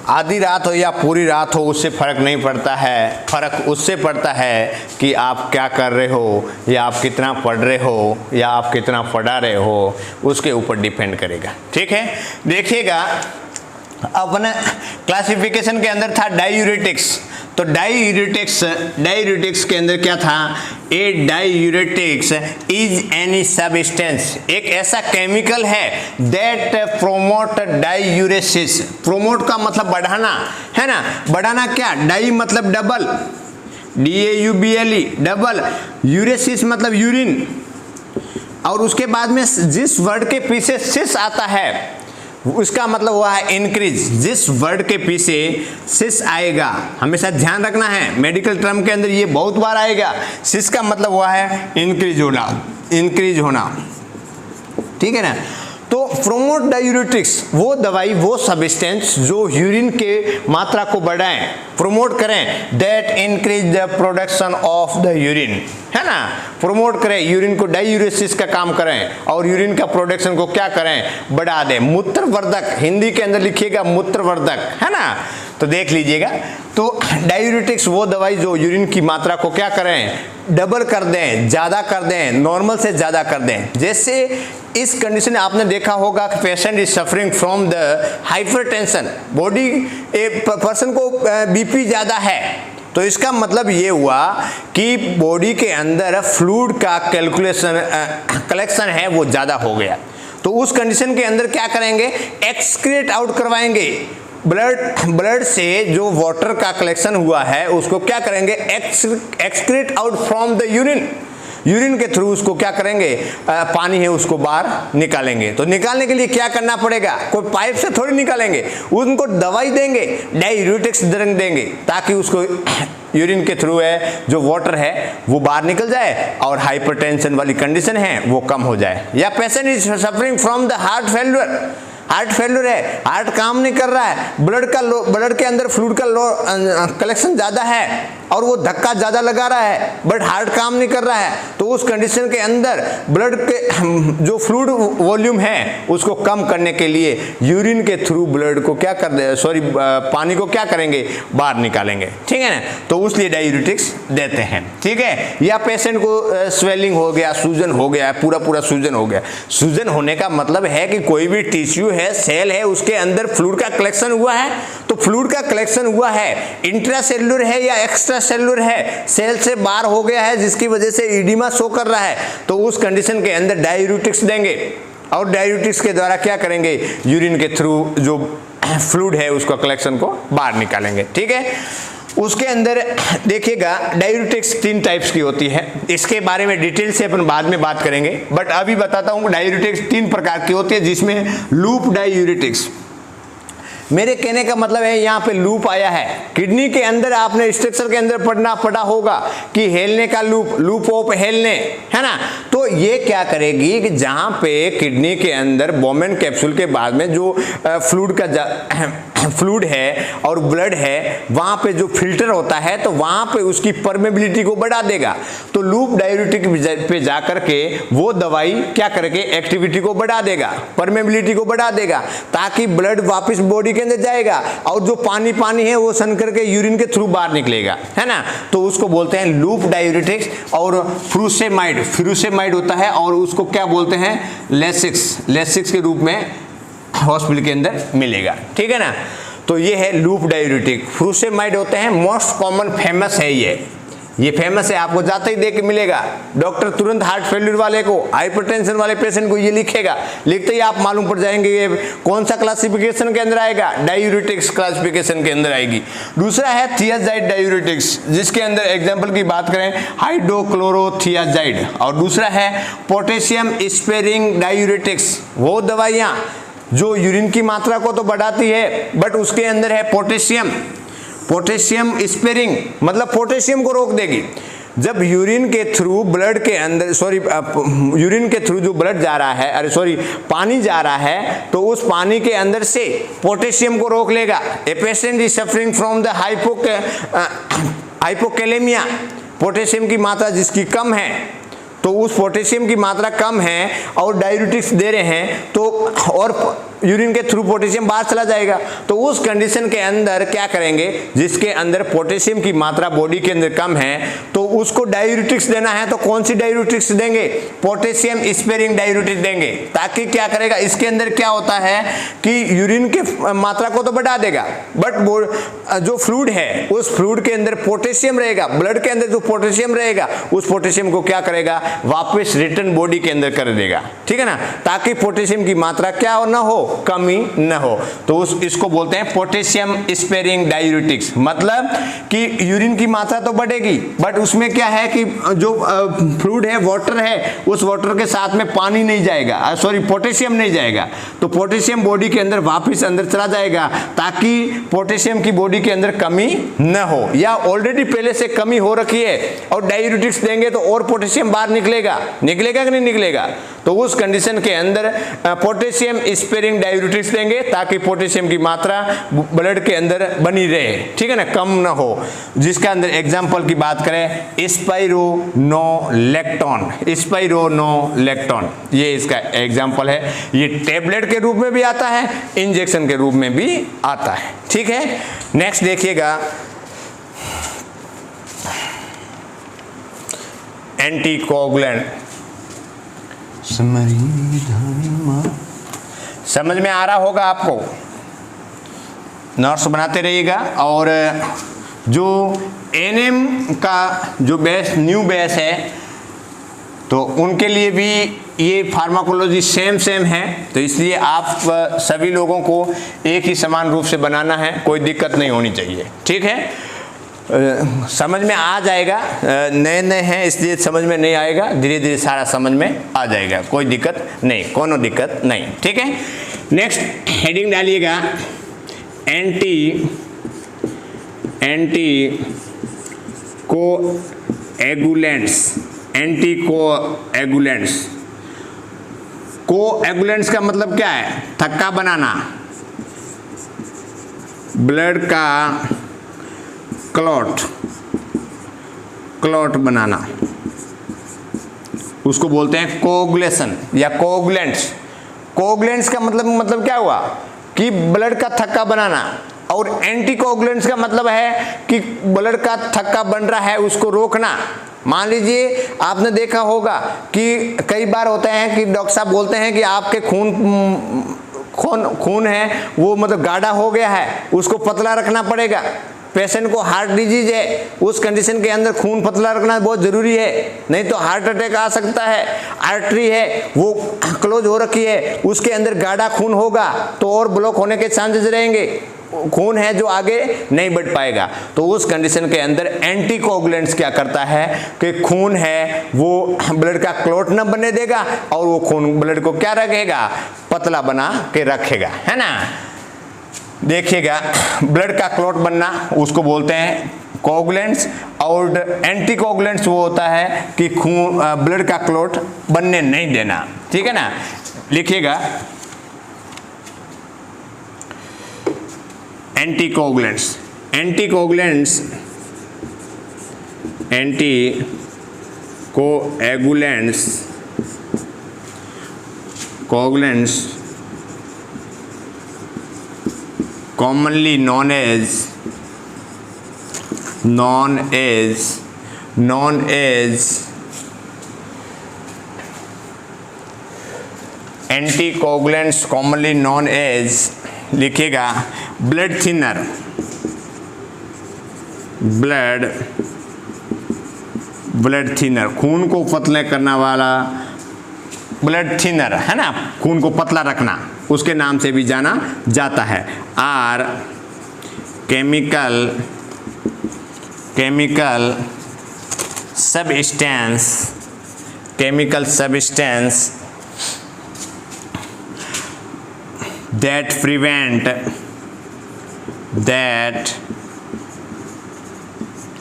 आधी रात हो या पूरी रात हो उससे फ़र्क नहीं पड़ता है। फ़र्क उससे पड़ता है कि आप क्या कर रहे हो, या आप कितना पढ़ रहे हो, या आप कितना पढ़ा रहे हो, उसके ऊपर डिपेंड करेगा। ठीक है, देखिएगा अपने क्लासिफिकेशन के अंदर था डाययूरेटिक्स, तो डायूरेटिक्स के अंदर क्या था, ए डायूरेटिक्स इज एनी सब्सटेंस, एक ऐसा केमिकल है दैट प्रोमोट डायूरेसिस। प्रोमोट का मतलब बढ़ाना है ना, बढ़ाना क्या, डाई मतलब डबल, DAUBLE डबल, यूरेसिस मतलब यूरिन, और उसके बाद में जिस वर्ड के पीछे सिस आता है उसका मतलब हुआ है इंक्रीज। जिस वर्ड के पीछे सिस आएगा, हमेशा ध्यान रखना है, मेडिकल टर्म के अंदर ये बहुत बार आएगा। सिस का मतलब हुआ है इंक्रीज होना, इंक्रीज होना, ठीक है ना। तो प्रोमोट डायूरेटिक्स वो दवाई, वो सब्सटेंस जो यूरिन के मात्रा को बढ़ाएं, प्रोमोट करें, that increase the production of the urine, है ना, प्रोमोट करें यूरिन को, डायूरेसिस का काम करें और यूरिन का प्रोडक्शन को क्या करें, बढ़ा दें। मूत्रवर्धक, हिंदी के अंदर लिखिएगा मूत्रवर्धक, है ना, तो देख लीजिएगा। तो डायूरेटिक्स वो दवाई जो यूरिन की मात्रा को क्या करें, डबल कर दें, ज़्यादा कर दें, नॉर्मल से ज़्यादा कर दें। जैसे इस कंडीशन में आपने देखा होगा कि patient is suffering from the hypertension, body person को बीपी ज़्यादा है, तो इसका मतलब ये हुआ कि बॉडी के अंदर फ्लूइड का कलेक्शन है वो ज़्यादा हो गया। तो उस कंडीशन के अंदर क्या करेंगे, एक्सक्रीट आउट करवाएंगे, ब्लड से जो वाटर का कलेक्शन हुआ है उसको क्या करेंगे, excrete out from the urine, urine के थ्रू उसको क्या करेंगे, पानी है उसको बाहर निकालेंगे। तो निकालने के लिए क्या करना पड़ेगा, कोई पाइप से थोड़ी निकालेंगे, उनको दवाई देंगे, डायूरेटिक्स देंगे, ताकि उसको यूरिन के थ्रू है जो वाटर है वो बाहर निकल जाए और हाइपरटेंशन वाली कंडीशन है वो कम हो जाए। या patient is suffering from the heart failure, heart failure है, हार्ट काम नहीं कर रहा है, ब्लड के अंदर फ्लूइड का कलेक्शन ज़्यादा है और वो धक्का ज़्यादा लगा रहा है, बट हार्ट काम नहीं कर रहा है। तो उस कंडीशन के अंदर ब्लड के जो फ्लूइड वॉल्यूम है उसको कम करने के लिए यूरिन के थ्रू ब्लड को क्या कर दे, पानी को क्या करेंगे, बाहर निकालेंगे, ठीक है ना। तो उसलिए डायूरेटिक्स देते हैं, ठीक है। या पेशेंट को स्वेलिंग हो गया, सूजन हो गया, पूरा सूजन हो गया। सूजन होने का मतलब है कि कोई भी टिश्यू है, सेल है, उसके अंदर फ्लूइड का कलेक्शन हुआ है। तो फ्लूइड का कलेक्शन हुआ है, इंट्रासेल्युलर है या एक्स्ट्रा सेलुलर है, सेल से बाहर हो गया है जिसकी वजह से इडिमा शो कर रहा है, तो उस कंडीशन के अंदर डायूरेटिक्स देंगे और डायूरेटिक्स के द्वारा क्या करेंगे, यूरिन के थ्रू जो फ्लूइड है उसको कलेक्शन को बाहर निकालेंगे, ठीक है। उसके अंदर देखिएगा डायूरेटिक्स 3 टाइप्स की होती है, इसके बारे में डिटेल से अपन बाद में बात करेंगे, बट अभी बताता हूँ डायूरेटिक्स 3 प्रकार की होती है, जिसमें लूप डायूरेटिक्स। मेरे कहने का मतलब है यहाँ पे लूप आया है, किडनी के अंदर आपने स्ट्रक्चर के अंदर पढ़ा होगा कि हेलने का लूप ऑफ हेलने, है ना। तो ये क्या करेगी कि जहाँ पे किडनी के अंदर बोमेन कैप्सूल के बाद में जो फ्लूइड है और ब्लड है, वहाँ पे जो फिल्टर होता है तो वहाँ पे उसकी परमेबिलिटी को बढ़ा देगा। तो लूप डायूरेटिक पे जा करके वो दवाई क्या करेगी, एक्टिविटी को बढ़ा देगा, परमेबिलिटी को बढ़ा देगा, ताकि ब्लड वापस बॉडी के अंदर जाएगा और जो पानी है वो सन करके यूरिन के थ्रू बाहर निकलेगा, है ना। तो उसको बोलते हैं लूप डायूरेटिक्स। और फ्यूरोसेमाइड होता है और उसको क्या बोलते हैं, लेसिक्स के रूप में हॉस्पिटल के अंदर मिलेगा, ठीक है ना। तो ये है लूप डायूरेटिक। फ्यूरोसेमाइड होते हैं, मोस्ट कॉमन फेमस है ये फेमस है, आपको जाते ही देख के मिलेगा। डॉक्टर तुरंत हार्ट फेल्यूर वाले को, हाइपरटेंशन वाले पेशेंट को ये लिखेगा, लिखते ही आप मालूम पड़ जाएंगे ये कौन सा क्लासिफिकेशन के अंदर आएगा, डायूरेटिक्स क्लासिफिकेशन के अंदर आएगी। दूसरा है थियाजाइड डायूरेटिक्स, जिसके अंदर एग्जाम्पल की बात करें हाइड्रोक्लोरोथियाजाइड, और दूसरा है पोटेशियम स्पेरिंग डायूरेटिक्स, वो दवाइयाँ जो यूरिन की मात्रा को तो बढ़ाती है बट उसके अंदर है पोटेशियम स्पेरिंग, मतलब पोटेशियम को रोक देगी। जब यूरिन के थ्रू ब्लड के अंदर यूरिन के थ्रू जो ब्लड जा रहा है, पानी जा रहा है, तो उस पानी के अंदर से पोटेशियम को रोक लेगा। A patient is suffering from the hypokalemia, potassium की मात्रा जिसकी कम है, तो उस पोटेशियम की मात्रा कम है और डायूरेटिक्स दे रहे हैं, तो और यूरिन के थ्रू पोटेशियम बाहर चला जाएगा। तो उस कंडीशन के अंदर क्या करेंगे, जिसके अंदर पोटेशियम की मात्रा बॉडी के अंदर कम है तो उसको डायूरेटिक्स देना है, तो कौन सी डायूरेटिक्स देंगे, पोटेशियम स्पेयरिंग डायूरेटिक्स देंगे, ताकि क्या करेगा, इसके अंदर क्या होता है कि यूरिन के मात्रा को तो बढ़ा देगा, बट जो फ्लूइड है उस फ्लूइड के अंदर पोटेशियम रहेगा, ब्लड के अंदर जो पोटेशियम रहेगा उस पोटेशियम को क्या करेगा, वापस रिटर्न बॉडी के अंदर कर देगा, ठीक है ना, ताकि पोटेशियम की मात्रा क्या ना हो, कमी न हो। तो इसको बोलते हैं पोटेशियम स्पेयरिंग डायूरेटिक्स। मतलब कि यूरिन की मात्रा तो बढ़ेगी बट उसमें क्या है कि जो फ्लूइड है, वाटर है, उस वाटर के साथ में पानी नहीं जाएगा, सॉरी पोटेशियम नहीं जाएगा, तो पोटेशियम बॉडी के अंदर वापस अंदर चला जाएगा, ताकि पोटेशियम की बॉडी के अंदर कमी न हो, या ऑलरेडी पहले से कमी हो रखी है और डायूरेटिक्स देंगे तो और पोटेशियम बाहर निकलेगा कि नहीं निकलेगा। तो उस कंडीशन के अंदर पोटेशियम स्पेयरिंग डायूरेटिक्स देंगे ताकि पोटेशियम की मात्रा ब्लड के अंदर बनी रहे, ठीक है ना, कम ना हो। जिसका अंदर एग्जांपल की बात करें, स्पाइरोनोलेक्टोन, स्पाइरोनोलेक्टोन ये इसका एग्जांपल है। ये टेबलेट के रूप में भी आता है, इंजेक्शन के रूप में भी आता है, ठीक है। नेक्स्ट देखिएगा, एंटीकोगुलेंट। समझ में आ रहा होगा आपको, नोट्स बनाते रहिएगा। और जो एनएम का जो बैच न्यू बैच है तो उनके लिए भी ये फार्माकोलॉजी सेम है, तो इसलिए आप सभी लोगों को एक ही समान रूप से बनाना है, कोई दिक्कत नहीं होनी चाहिए, ठीक है। समझ में आ जाएगा, नए हैं इसलिए समझ में नहीं आएगा, धीरे धीरे सारा समझ में आ जाएगा, कोई दिक्कत नहीं, कोनो दिक्कत नहीं, ठीक है। नेक्स्ट हेडिंग डालिएगा, एंटी कोएगुलेंट्स का मतलब क्या है, थक्का बनाना, ब्लड का क्लॉट बनाना, उसको बोलते हैं कोगुलेशन या कोगुलेंट्स। कोगुलेंट्स का मतलब क्या हुआ कि ब्लड का थक्का बनाना, और एंटीकोगुलेंट्स का मतलब है कि ब्लड का थक्का बन रहा है उसको रोकना। मान लीजिए आपने देखा होगा कि कई बार होता है कि डॉक्टर साहब बोलते हैं कि आपके खून है वो मतलब गाढ़ा हो गया है, उसको पतला रखना पड़ेगा। पेशेंट को हार्ट डिजीज है, उस कंडीशन के अंदर खून पतला रखना बहुत जरूरी है, नहीं तो हार्ट अटैक आ सकता है। आर्टरी है वो क्लोज हो रखी है, उसके अंदर गाढ़ा खून होगा तो और ब्लॉक होने के चांसेस रहेंगे, खून है जो आगे नहीं बढ़ पाएगा। तो उस कंडीशन के अंदर एंटीकोगुलेंट्स क्या करता है कि खून है वो ब्लड का क्लॉट न बनने देगा और वो खून ब्लड को क्या रखेगा, पतला बना के रखेगा, है ना। देखिएगा, ब्लड का क्लॉट बनना उसको बोलते हैं कोगुलेंट्स, और एंटीकोगुलेंट्स वो होता है कि खून ब्लड का क्लॉट बनने नहीं देना, ठीक है ना। लिखिएगा, anticoagulants commonly known as anticoagulants commonly known as, लिखिएगा, ब्लड थिनर, खून को पतले करने वाला ब्लड थिनर, है ना, खून को पतला रखना, उसके नाम से भी जाना जाता है। Are chemical substance that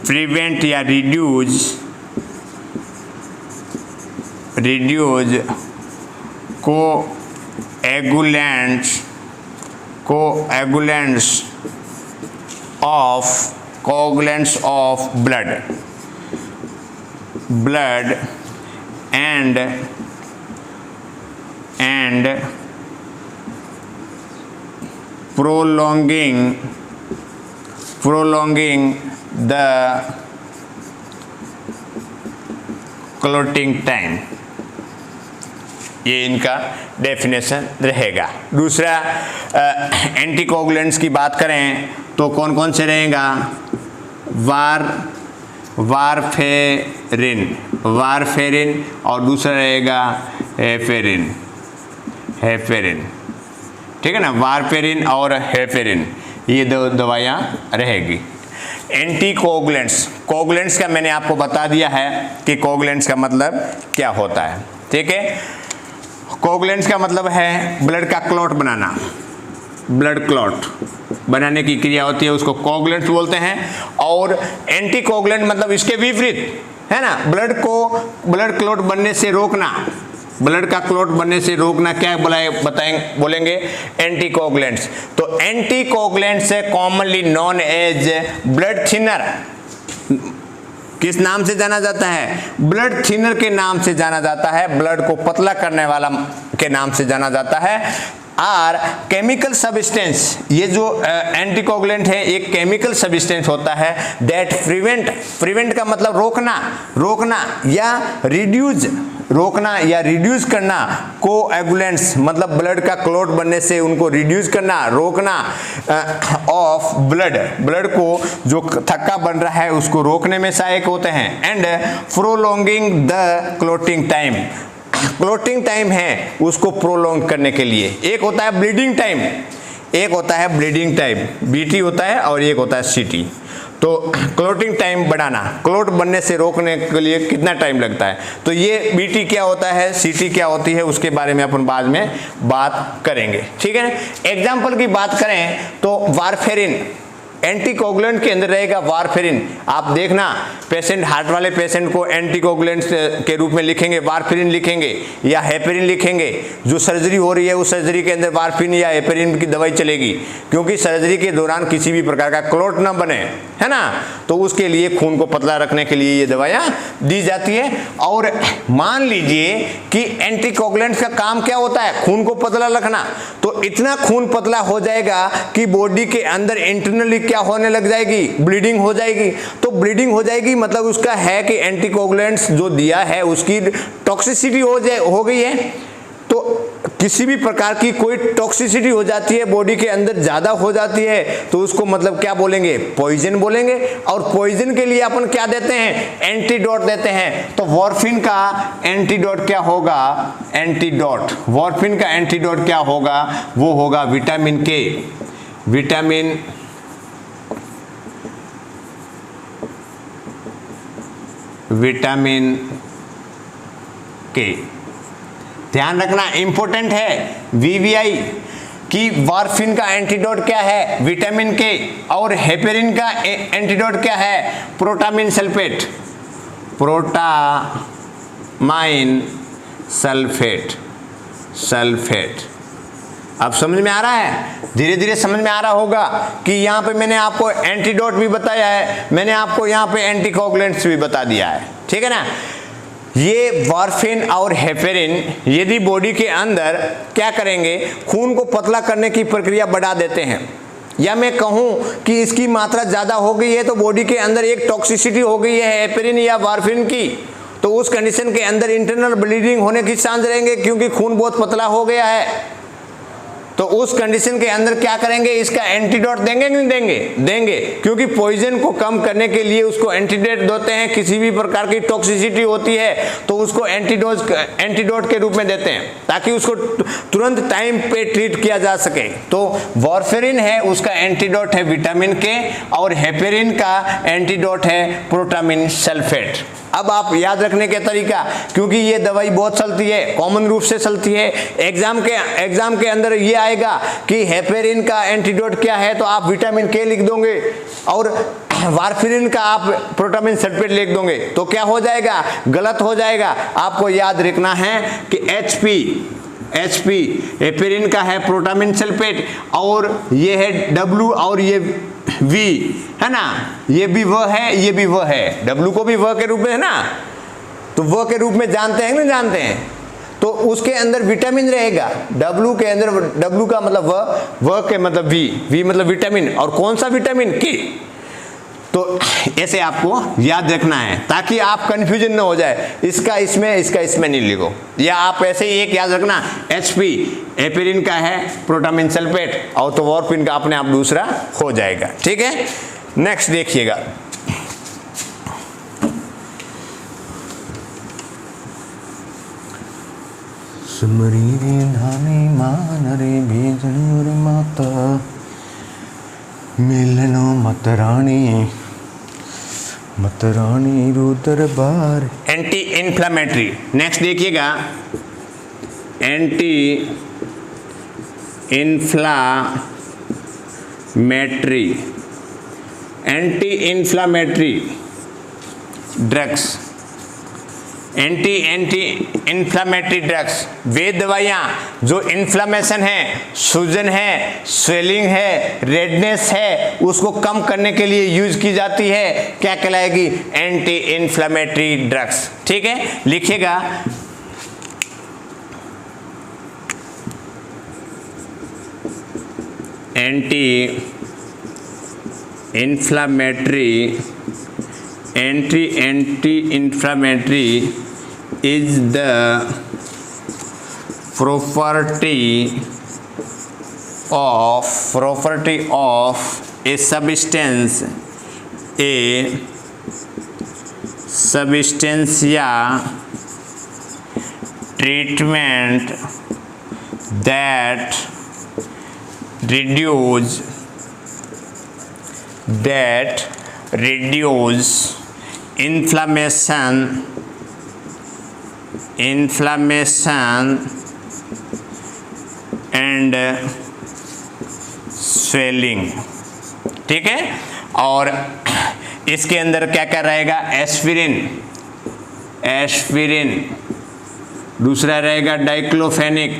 prevent या reduce coagulants of blood and prolonging the clotting time, ये इनका डेफिनेशन रहेगा। दूसरा एंटीकोगुलेंट्स की बात करें तो कौन कौन से रहेगा? वारफेरिन और दूसरा रहेगा हेपेरिन, ठीक है ना। वारफेरिन और हेपेरिन, ये दो दवाइयाँ रहेगी। एंटीकोगुलेंट्स, कोगुलेंट्स का मैंने आपको बता दिया है कि कोगुलेंट्स का मतलब क्या होता है, ठीक है। कोगुलेंट्स का मतलब है ब्लड का क्लॉट बनाना, ब्लड क्लॉट बनाने की क्रिया होती है, उसको कोगुलेंट्स बोलते हैं। और एंटीकोगुलेंट मतलब इसके विपरीत है ना, ब्लड क्लॉट बनने से रोकना, ब्लड का क्लॉट बनने से रोकना, क्या बोलेंगे? एंटीकोगुलेंट्स। तो anticoagulants commonly known as blood thinner, किस नाम से जाना जाता है? ब्लड थिनर के नाम से जाना जाता है, ब्लड को पतला करने वाला के नाम से जाना जाता है। आर केमिकल सब्सटेंस, ये जो एंटीकोगुलेंट है एक केमिकल सब्सटेंस होता है दैट प्रिवेंट का मतलब रोकना या रिड्यूस करना, कोएगुलेंट्स मतलब ब्लड का क्लॉट बनने से उनको रिड्यूस करना, रोकना ऑफ ब्लड को जो थक्का बन रहा है उसको रोकने में सहायक होते हैं। And prolonging the clotting time है उसको प्रोलॉन्ग करने के लिए। एक होता है ब्लीडिंग टाइम, बीटी होता है, और एक होता है सीटी। तो क्लॉटिंग टाइम बढ़ाना, क्लॉट बनने से रोकने के लिए कितना टाइम लगता है, तो ये बीटी क्या होता है, सीटी क्या होती है, उसके बारे में अपन बाद में बात करेंगे, ठीक है। एग्जाम्पल की बात करें तो वारफेरिन, एंटीकोगुलेंट के अंदर रहेगा वारफेरिन। आप देखना पेशेंट, हार्ट वाले पेशेंट को एंटीकोगुलेंट के रूप में लिखेंगे, वारफेरिन लिखेंगे या हेपेरिन लिखेंगे। जो सर्जरी हो रही है उस सर्जरी के अंदर वारफेरिन या हेपेरिन की दवाई चलेगी, क्योंकि सर्जरी के दौरान किसी भी प्रकार का क्लॉट न बने, है ना। तो उसके लिए खून को पतला रखने के लिए ये दवाइयाँ दी जाती है। और मान लीजिए कि एंटीकोगुलेंट का काम क्या होता है? खून को पतला रखना। तो इतना खून पतला हो जाएगा कि बॉडी के अंदर इंटरनली क्या होने लग जाएगी? ब्लीडिंग हो जाएगी। तो ब्लीडिंग हो जाएगी मतलब उसका है कि एंटीकोगुलेंट्स जो दिया है उसकी टॉक्सिसिटी हो गई है। तो किसी भी प्रकार की कोई टॉक्सिसिटी हो जाती है, बॉडी के अंदर ज्यादा हो जाती है, तो उसको मतलब क्या बोलेंगे? पॉइजन बोलेंगे। और पॉइजन के लिए अपन क्या देते हैं? एंटीडोट देते हैं। तो वॉर्फिन का एंटीडोट क्या होगा? वॉर्फिन का एंटीडोट क्या होगा? वो होगा विटामिन के, विटामिन के। ध्यान रखना, इंपॉर्टेंट है वीवीआई कि वॉर्फिन का एंटीडोट क्या है? विटामिन के। और हेपेरिन का एंटीडोट क्या है? Protamine sulphate. अब समझ में आ रहा है? धीरे धीरे समझ में आ रहा होगा कि यहाँ पे मैंने आपको एंटीडोट भी बताया है, मैंने आपको यहाँ पे एंटीकोगुलेंट्स भी बता दिया है, ठीक है ना। ये वॉर्फिन और हेपेरिन यदि बॉडी के अंदर क्या करेंगे? खून को पतला करने की प्रक्रिया बढ़ा देते हैं। या मैं कहूँ कि इसकी मात्रा ज़्यादा हो गई है, तो बॉडी के अंदर एक टॉक्सिसिटी हो गई है हेपेरिन या वॉर्फिन की, तो उस कंडीशन के अंदर इंटरनल ब्लीडिंग होने की चांस रहेंगे, क्योंकि खून बहुत पतला हो गया है। तो उस कंडीशन के अंदर क्या करेंगे? इसका एंटीडोट देंगे नहीं देंगे? देंगे, क्योंकि पॉइजन को कम करने के लिए उसको एंटीडोट देते हैं। किसी भी प्रकार की टॉक्सिसिटी होती है तो उसको एंटीडोट के रूप में देते हैं, ताकि उसको तुरंत टाइम पे ट्रीट किया जा सके। तो वॉर्फेरिन है, उसका एंटीडोट है विटामिन के, और हेपेरिन का एंटीडोट है प्रोटामाइन सल्फेट। अब आप याद रखने के तरीका, क्योंकि ये दवाई बहुत चलती है, कॉमन रूप से चलती है, एग्जाम के अंदर ये आएगा कि हेपेरिन का एंटीडोट क्या है, तो आप विटामिन के लिख दोगे, और वारफेरिन का आप प्रोटामाइन सल्फेट लिख दोगे, तो क्या हो जाएगा? गलत हो जाएगा। आपको याद रखना है कि HP हेपेरिन का है प्रोटामाइन सल्फेट, और ये है W, और ये V है ना, ये भी वह है, ये भी वह है। W को भी वह के रूप में है ना, तो वह के रूप में जानते हैं, नहीं जानते हैं? तो उसके अंदर विटामिन रहेगा। W के अंदर, W का मतलब व के मतलब V मतलब विटामिन, और कौन सा विटामिन? के। तो ऐसे आपको याद रखना है ताकि आप कंफ्यूजन न हो जाए, इसका इसमें नहीं लिखो। या आप ऐसे ही एक याद रखना, HP एपिरिन का है प्रोटामिन सल्फेट, और तो वॉरपिन का अपने आप दूसरा हो जाएगा। ठीक है, नेक्स्ट देखिएगा। सुमरी रे धानी मान रे भेजन रे माता, मिलनो मत रानी रो दरबार। एंटी इन्फ्लामेटरी, नेक्स्ट देखिएगा, anti inflammatory drugs, anti inflammatory drugs, वे दवाइयाँ जो इन्फ्लामेशन है, सूजन है, स्वेलिंग है, रेडनेस है, उसको कम करने के लिए यूज की जाती है, क्या कहलाएगी? Anti inflammatory drugs. ठीक है, लिखिएगा, anti inflammatory is the property of a substance या treatment that reduce inflammation and swelling। ठीक है, और इसके अंदर क्या क्या रहेगा? एस्पिरिन, दूसरा रहेगा डाइक्लोफेनिक,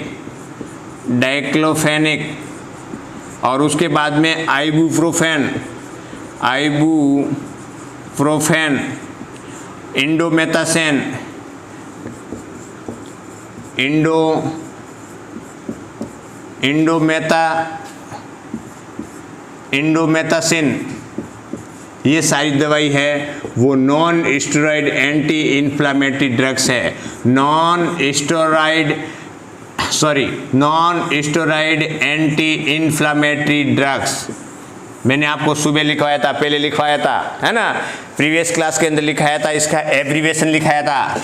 और उसके बाद में आइबुप्रोफेन, इंडोमेथासिन, ये सारी दवाई है वो non steroid anti inflammatory drugs है। Non steroid anti inflammatory drugs मैंने आपको सुबह लिखवाया था, पहले लिखवाया था, है ना, प्रीवियस क्लास के अंदर लिखाया था, इसका एब्रीविएशन लिखाया था,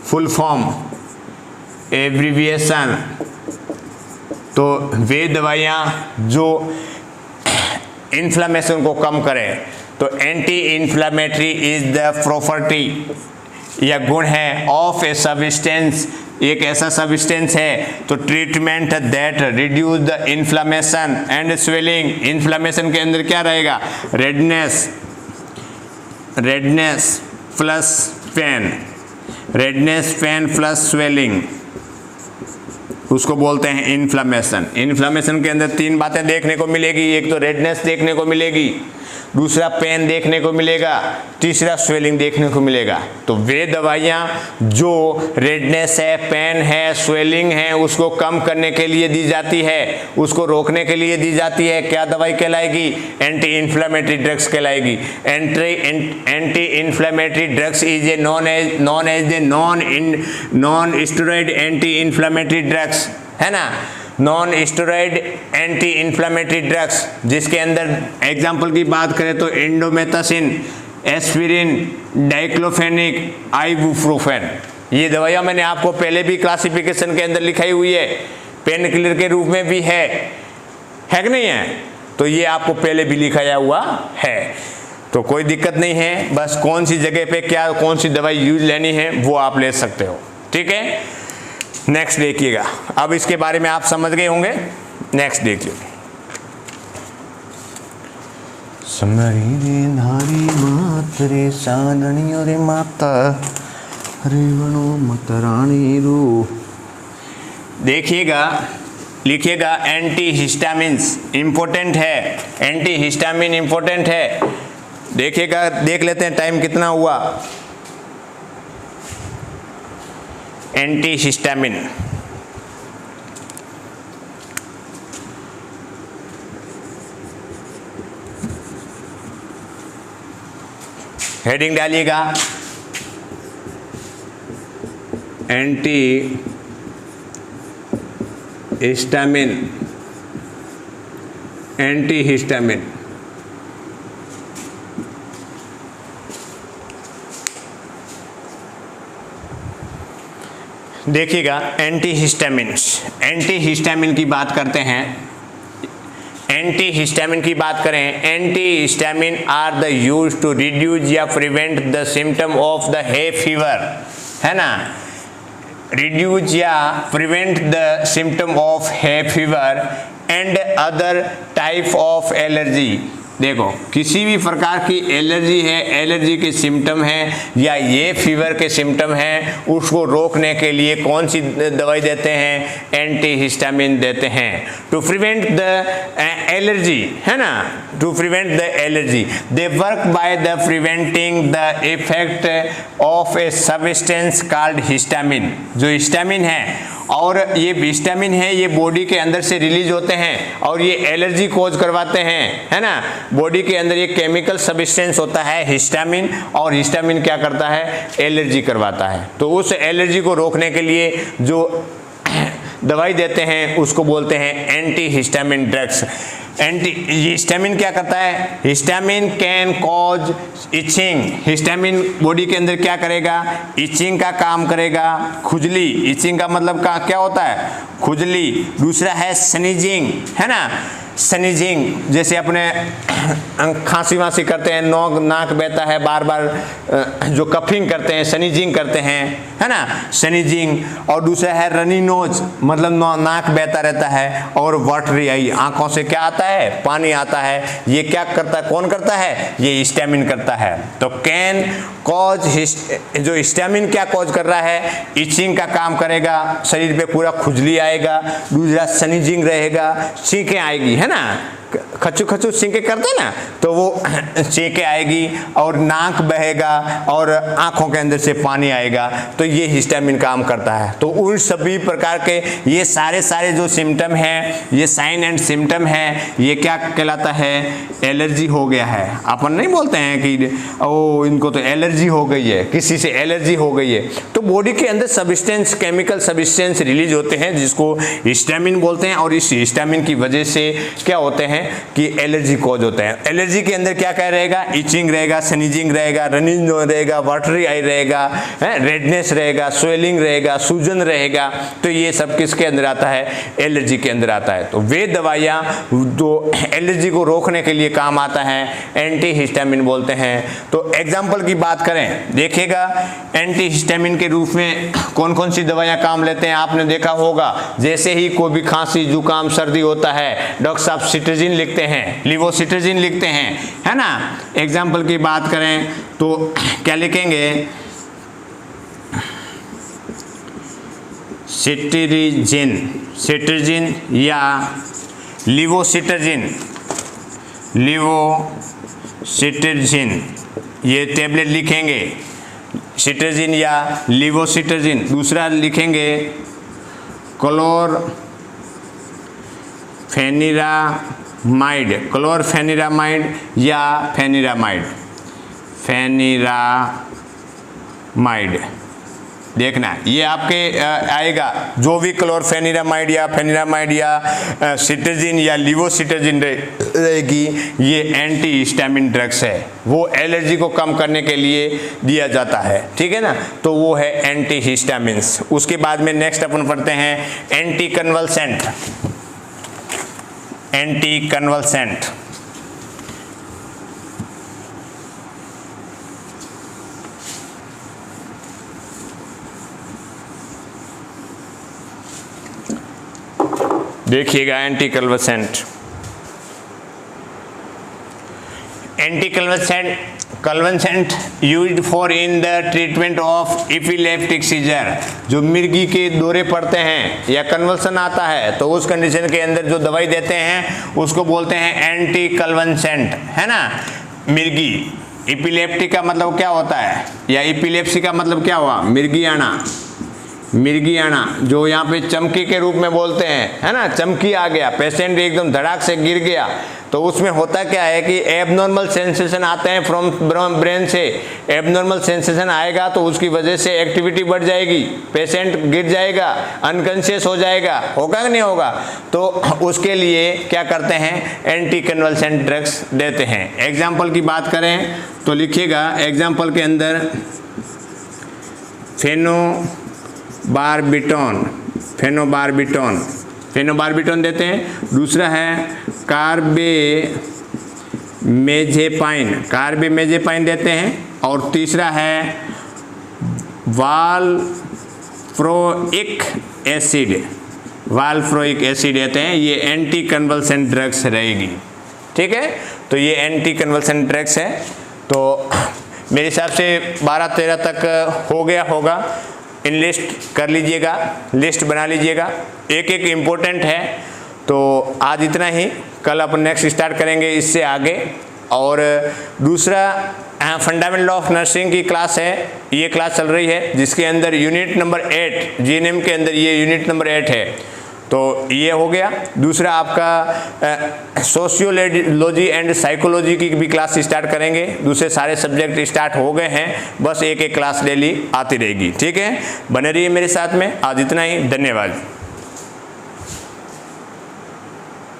फुल फॉर्म एब्रीविएशन। तो वे दवाइयाँ जो इन्फ्लामेशन को कम करें, तो anti inflammatory is the property या गुण है ऑफ ए सब्सटेंस, एक ऐसा सब्सटेंस है, तो treatment that reduce the inflammation and swelling. Inflammation के अंदर क्या रहेगा? Redness plus pain plus swelling, उसको बोलते हैं इन्फ्लामेशन। इन्फ्लामेशन के अंदर तीन बातें देखने को मिलेगी, एक तो रेडनेस देखने को मिलेगी, दूसरा पेन देखने को मिलेगा, तीसरा स्वेलिंग देखने को मिलेगा। तो वे दवाइयाँ जो रेडनेस है, पेन है, स्वेलिंग है, उसको कम करने के लिए दी जाती है, उसको रोकने के लिए दी जाती है, क्या दवाई कहलाएगी? एंटी इन्फ्लामेटरी ड्रग्स कहलाएगी। Anti inflammatory drugs is a non as non steroid anti inflammatory drugs, है ना, non steroid anti inflammatory drugs, जिसके अंदर एग्जाम्पल की बात करें तो इंडोमेथासिन, एस्पिरिन, डाइक्लोफेनिक, आइबुप्रोफेन, ये दवाइयाँ मैंने आपको पहले भी क्लासिफिकेशन के अंदर लिखाई हुई है, पेन किलर के रूप में भी है कि नहीं है? तो ये आपको पहले भी लिखाया हुआ है, तो कोई दिक्कत नहीं है, बस कौन सी जगह पे क्या कौन सी दवाई यूज लेनी है वो आप ले सकते हो। ठीक है, नेक्स्ट देखिएगा, अब इसके बारे में आप समझ गए होंगे। नेक्स्ट देखिए, समरी रे नारी मात रे साननी रे माता रे वनो मत रानी रू। देखिएगा, लिखिएगा एंटी हिस्टामिन्स इंपॉर्टेंट है, एंटी हिस्टामिन इंपॉर्टेंट है। देखिएगा, देख लेते हैं टाइम कितना हुआ। एंटीहिस्टामिन। हेडिंग डालिएगा एंटीहिस्टामिन, एंटीहिस्टामिन। देखिएगा एंटीहिस्टामिन, एंटीहिस्टामिन की बात करते हैं। एंटीहिस्टामिन की बात करें, antihistamine are the use to reduce या prevent the symptom of the hay fever, है ना, रिड्यूस या prevent the symptom of hay fever and other type of allergy. देखो किसी भी प्रकार की एलर्जी है, एलर्जी के सिम्टम है या ये फीवर के सिम्टम हैं, उसको रोकने के लिए कौन सी दवाई देते हैं, एंटीहिस्टामिन देते हैं टू प्रिवेंट द एलर्जी, है ना, to prevent the allergy. They work by the preventing the effect of a substance called histamine. जो हिस्टामिन है और ये हिस्टामिन है, ये बॉडी के अंदर से रिलीज होते हैं और ये एलर्जी कोज करवाते हैं, है ना। बॉडी के अंदर ये केमिकल सब्सटेंस होता है हिस्टामिन, और हिस्टामिन क्या करता है, एलर्जी करवाता है। तो उस एलर्जी को रोकने के लिए जो दवाई देते हैं उसको बोलते हैं एंटीहिस्टामिन ड्रग्स। हिस्टामिन क्या करता है, histamine can cause itching. Histamine body के अंदर क्या करेगा, इचिंग का काम करेगा, खुजली, इचिंग का मतलब क्या होता है, खुजली। दूसरा है स्नीजिंग, है ना, स्नीजिंग जैसे अपने खांसी वांसी करते हैं, नाक बहता है बार बार, जो कफिंग करते हैं, स्नीजिंग करते हैं, है ना, स्नीजिंग। और दूसरा है रनी नोज, मतलब नाक बहता रहता है, और वाटरी आई, आंखों से क्या आता है, पानी आता है। ये क्या करता है, कौन करता है, ये हिस्टामिन करता है। तो कैन कॉज, जो हिस्टामिन क्या कॉज कर रहा है, इचिंग का काम करेगा, शरीर पे पूरा खुजली आएगा। दूसरा स्नीजिंग रहेगा, छींकें आएगी, है ना, खचू खचू छींकें करते हैं ना, तो वो छींकें आएगी और नाक बहेगा और आंखों के अंदर से पानी आएगा। तो ये हिस्टामिन काम करता है। तो उन सभी प्रकार के ये सारे जो सिम्टम हैं, ये साइन एंड सिम्टम है, ये क्या कहलाता है, एलर्जी हो गया है। अपन नहीं बोलते हैं कि ओ इनको तो एलर्जी हो गई है, किसी से एलर्जी हो गई है। तो बॉडी के अंदर सब्सटेंस, केमिकल सब्सटेंस रिलीज होते हैं जिसको हिस्टामिन बोलते हैं, और इस हिस्टामिन की वजह से क्या होते हैं कि एलर्जी कॉज होता है। एलर्जी के अंदर क्या क्या रहेगा, इचिंग रहेगा, स्नीजिंग रहेगा, रनिंग रहेगा, वाटरी आई रहेगा, रेडनेस रहेगा, स्वेलिंग रहेगा, सूजन रहेगा। तो ये सब किसके अंदर आता है, एलर्जी के अंदर आता है। तो वे दवाइयाँ जो एलर्जी को रोकने के लिए काम आता है एंटीहिस्टामिन बोलते हैं। तो एग्जाम्पल की बात करें, देखिएगा एंटीहिस्टामिन के रूप में कौन कौन सी दवाइयाँ काम लेते हैं, आपने देखा होगा। जैसे ही कोई भी खांसी जुकाम सर्दी होता है, डॉक्टर साहब सिट्राजिन लिखते हैं, लिवोसिट्राजिन लिखते हैं, है ना। एग्जाम्पल की बात करें तो क्या लिखेंगे, सिट्राजिन, सिट्राजिन या लिवोसिट्राजिन, लिवोसिट्राजिन, ये टैबलेट लिखेंगे, सिट्राजिन या लिवोसिट्राजिन। दूसरा लिखेंगे क्लोरफेनिरामाइड, क्लोरफेनिरामाइड या फेनिरामाइड, फेनिरामाइड। देखना ये आपके आएगा, जो भी क्लोरफेनिरामाइड या फेनिरामाइड या सिट्राजिन या लिवोसिट्राजिन रहेगी, ये एंटीहिस्टामिन ड्रग्स है, वो एलर्जी को कम करने के लिए दिया जाता है, ठीक है ना। तो वो है एंटीहिस्टामिन्स। उसके बाद में नेक्स्ट अपन पढ़ते हैं एंटी कन्वल्सेंट, एंटी कन्वल्सेंट। देखिएगा anti convulsant, anti convulsant used for in the treatment of epileptic seizure. जो मिर्गी के दौरे पड़ते हैं या कन्वल्सन आता है, तो उस कंडीशन के अंदर जो दवाई देते हैं उसको बोलते हैं एंटी कन्वल्सेंट, है ना। मिर्गी, एपिलेप्टिक का मतलब क्या होता है, या एपिलेप्सी का मतलब क्या हुआ, मिर्गी आना, मिर्गियाना, जो यहाँ पे चमकी के रूप में बोलते हैं, है ना, चमकी आ गया, पेशेंट एकदम धड़ाक से गिर गया, तो उसमें होता क्या है कि एबनॉर्मल सेंसेशन आते हैं फ्रॉम ब्रेन से। एबनॉर्मल सेंसेशन आएगा तो उसकी वजह से एक्टिविटी बढ़ जाएगी, पेशेंट गिर जाएगा, अनकॉन्शियस हो जाएगा, होगा कि नहीं होगा। तो उसके लिए क्या करते हैं, एंटी कन्वल्सेंट ड्रग्स देते हैं। एग्जाम्पल की बात करें तो लिखिएगा, एग्जाम्पल के अंदर फेनोबारबिटोन देते हैं। दूसरा है कार्बेमेजेपाइन देते हैं। और तीसरा है वाल्फ्रोइक एसिड देते हैं। ये एंटी कन्वल्सेंट ड्रग्स रहेगी, ठीक है। तो ये एंटी कन्वल्सेंट ड्रग्स है। तो मेरे हिसाब से 12-13 तक हो गया होगा। इन लिस्ट कर लीजिएगा, लिस्ट बना लीजिएगा, एक एक इम्पोर्टेंट है। तो आज इतना ही, कल अपन नेक्स्ट स्टार्ट करेंगे इससे आगे। और दूसरा फंडामेंटल ऑफ नर्सिंग की क्लास है, ये क्लास चल रही है जिसके अंदर यूनिट नंबर 8 जीएनएम के अंदर ये यूनिट नंबर 8 है। तो ये हो गया। दूसरा आपका सोशियोलॉजी एंड साइकोलॉजी की भी क्लास स्टार्ट करेंगे। दूसरे सारे सब्जेक्ट स्टार्ट हो गए हैं, बस एक एक क्लास डेली आती रहेगी, ठीक है। बने रहिए मेरे साथ में। आज इतना ही, धन्यवाद।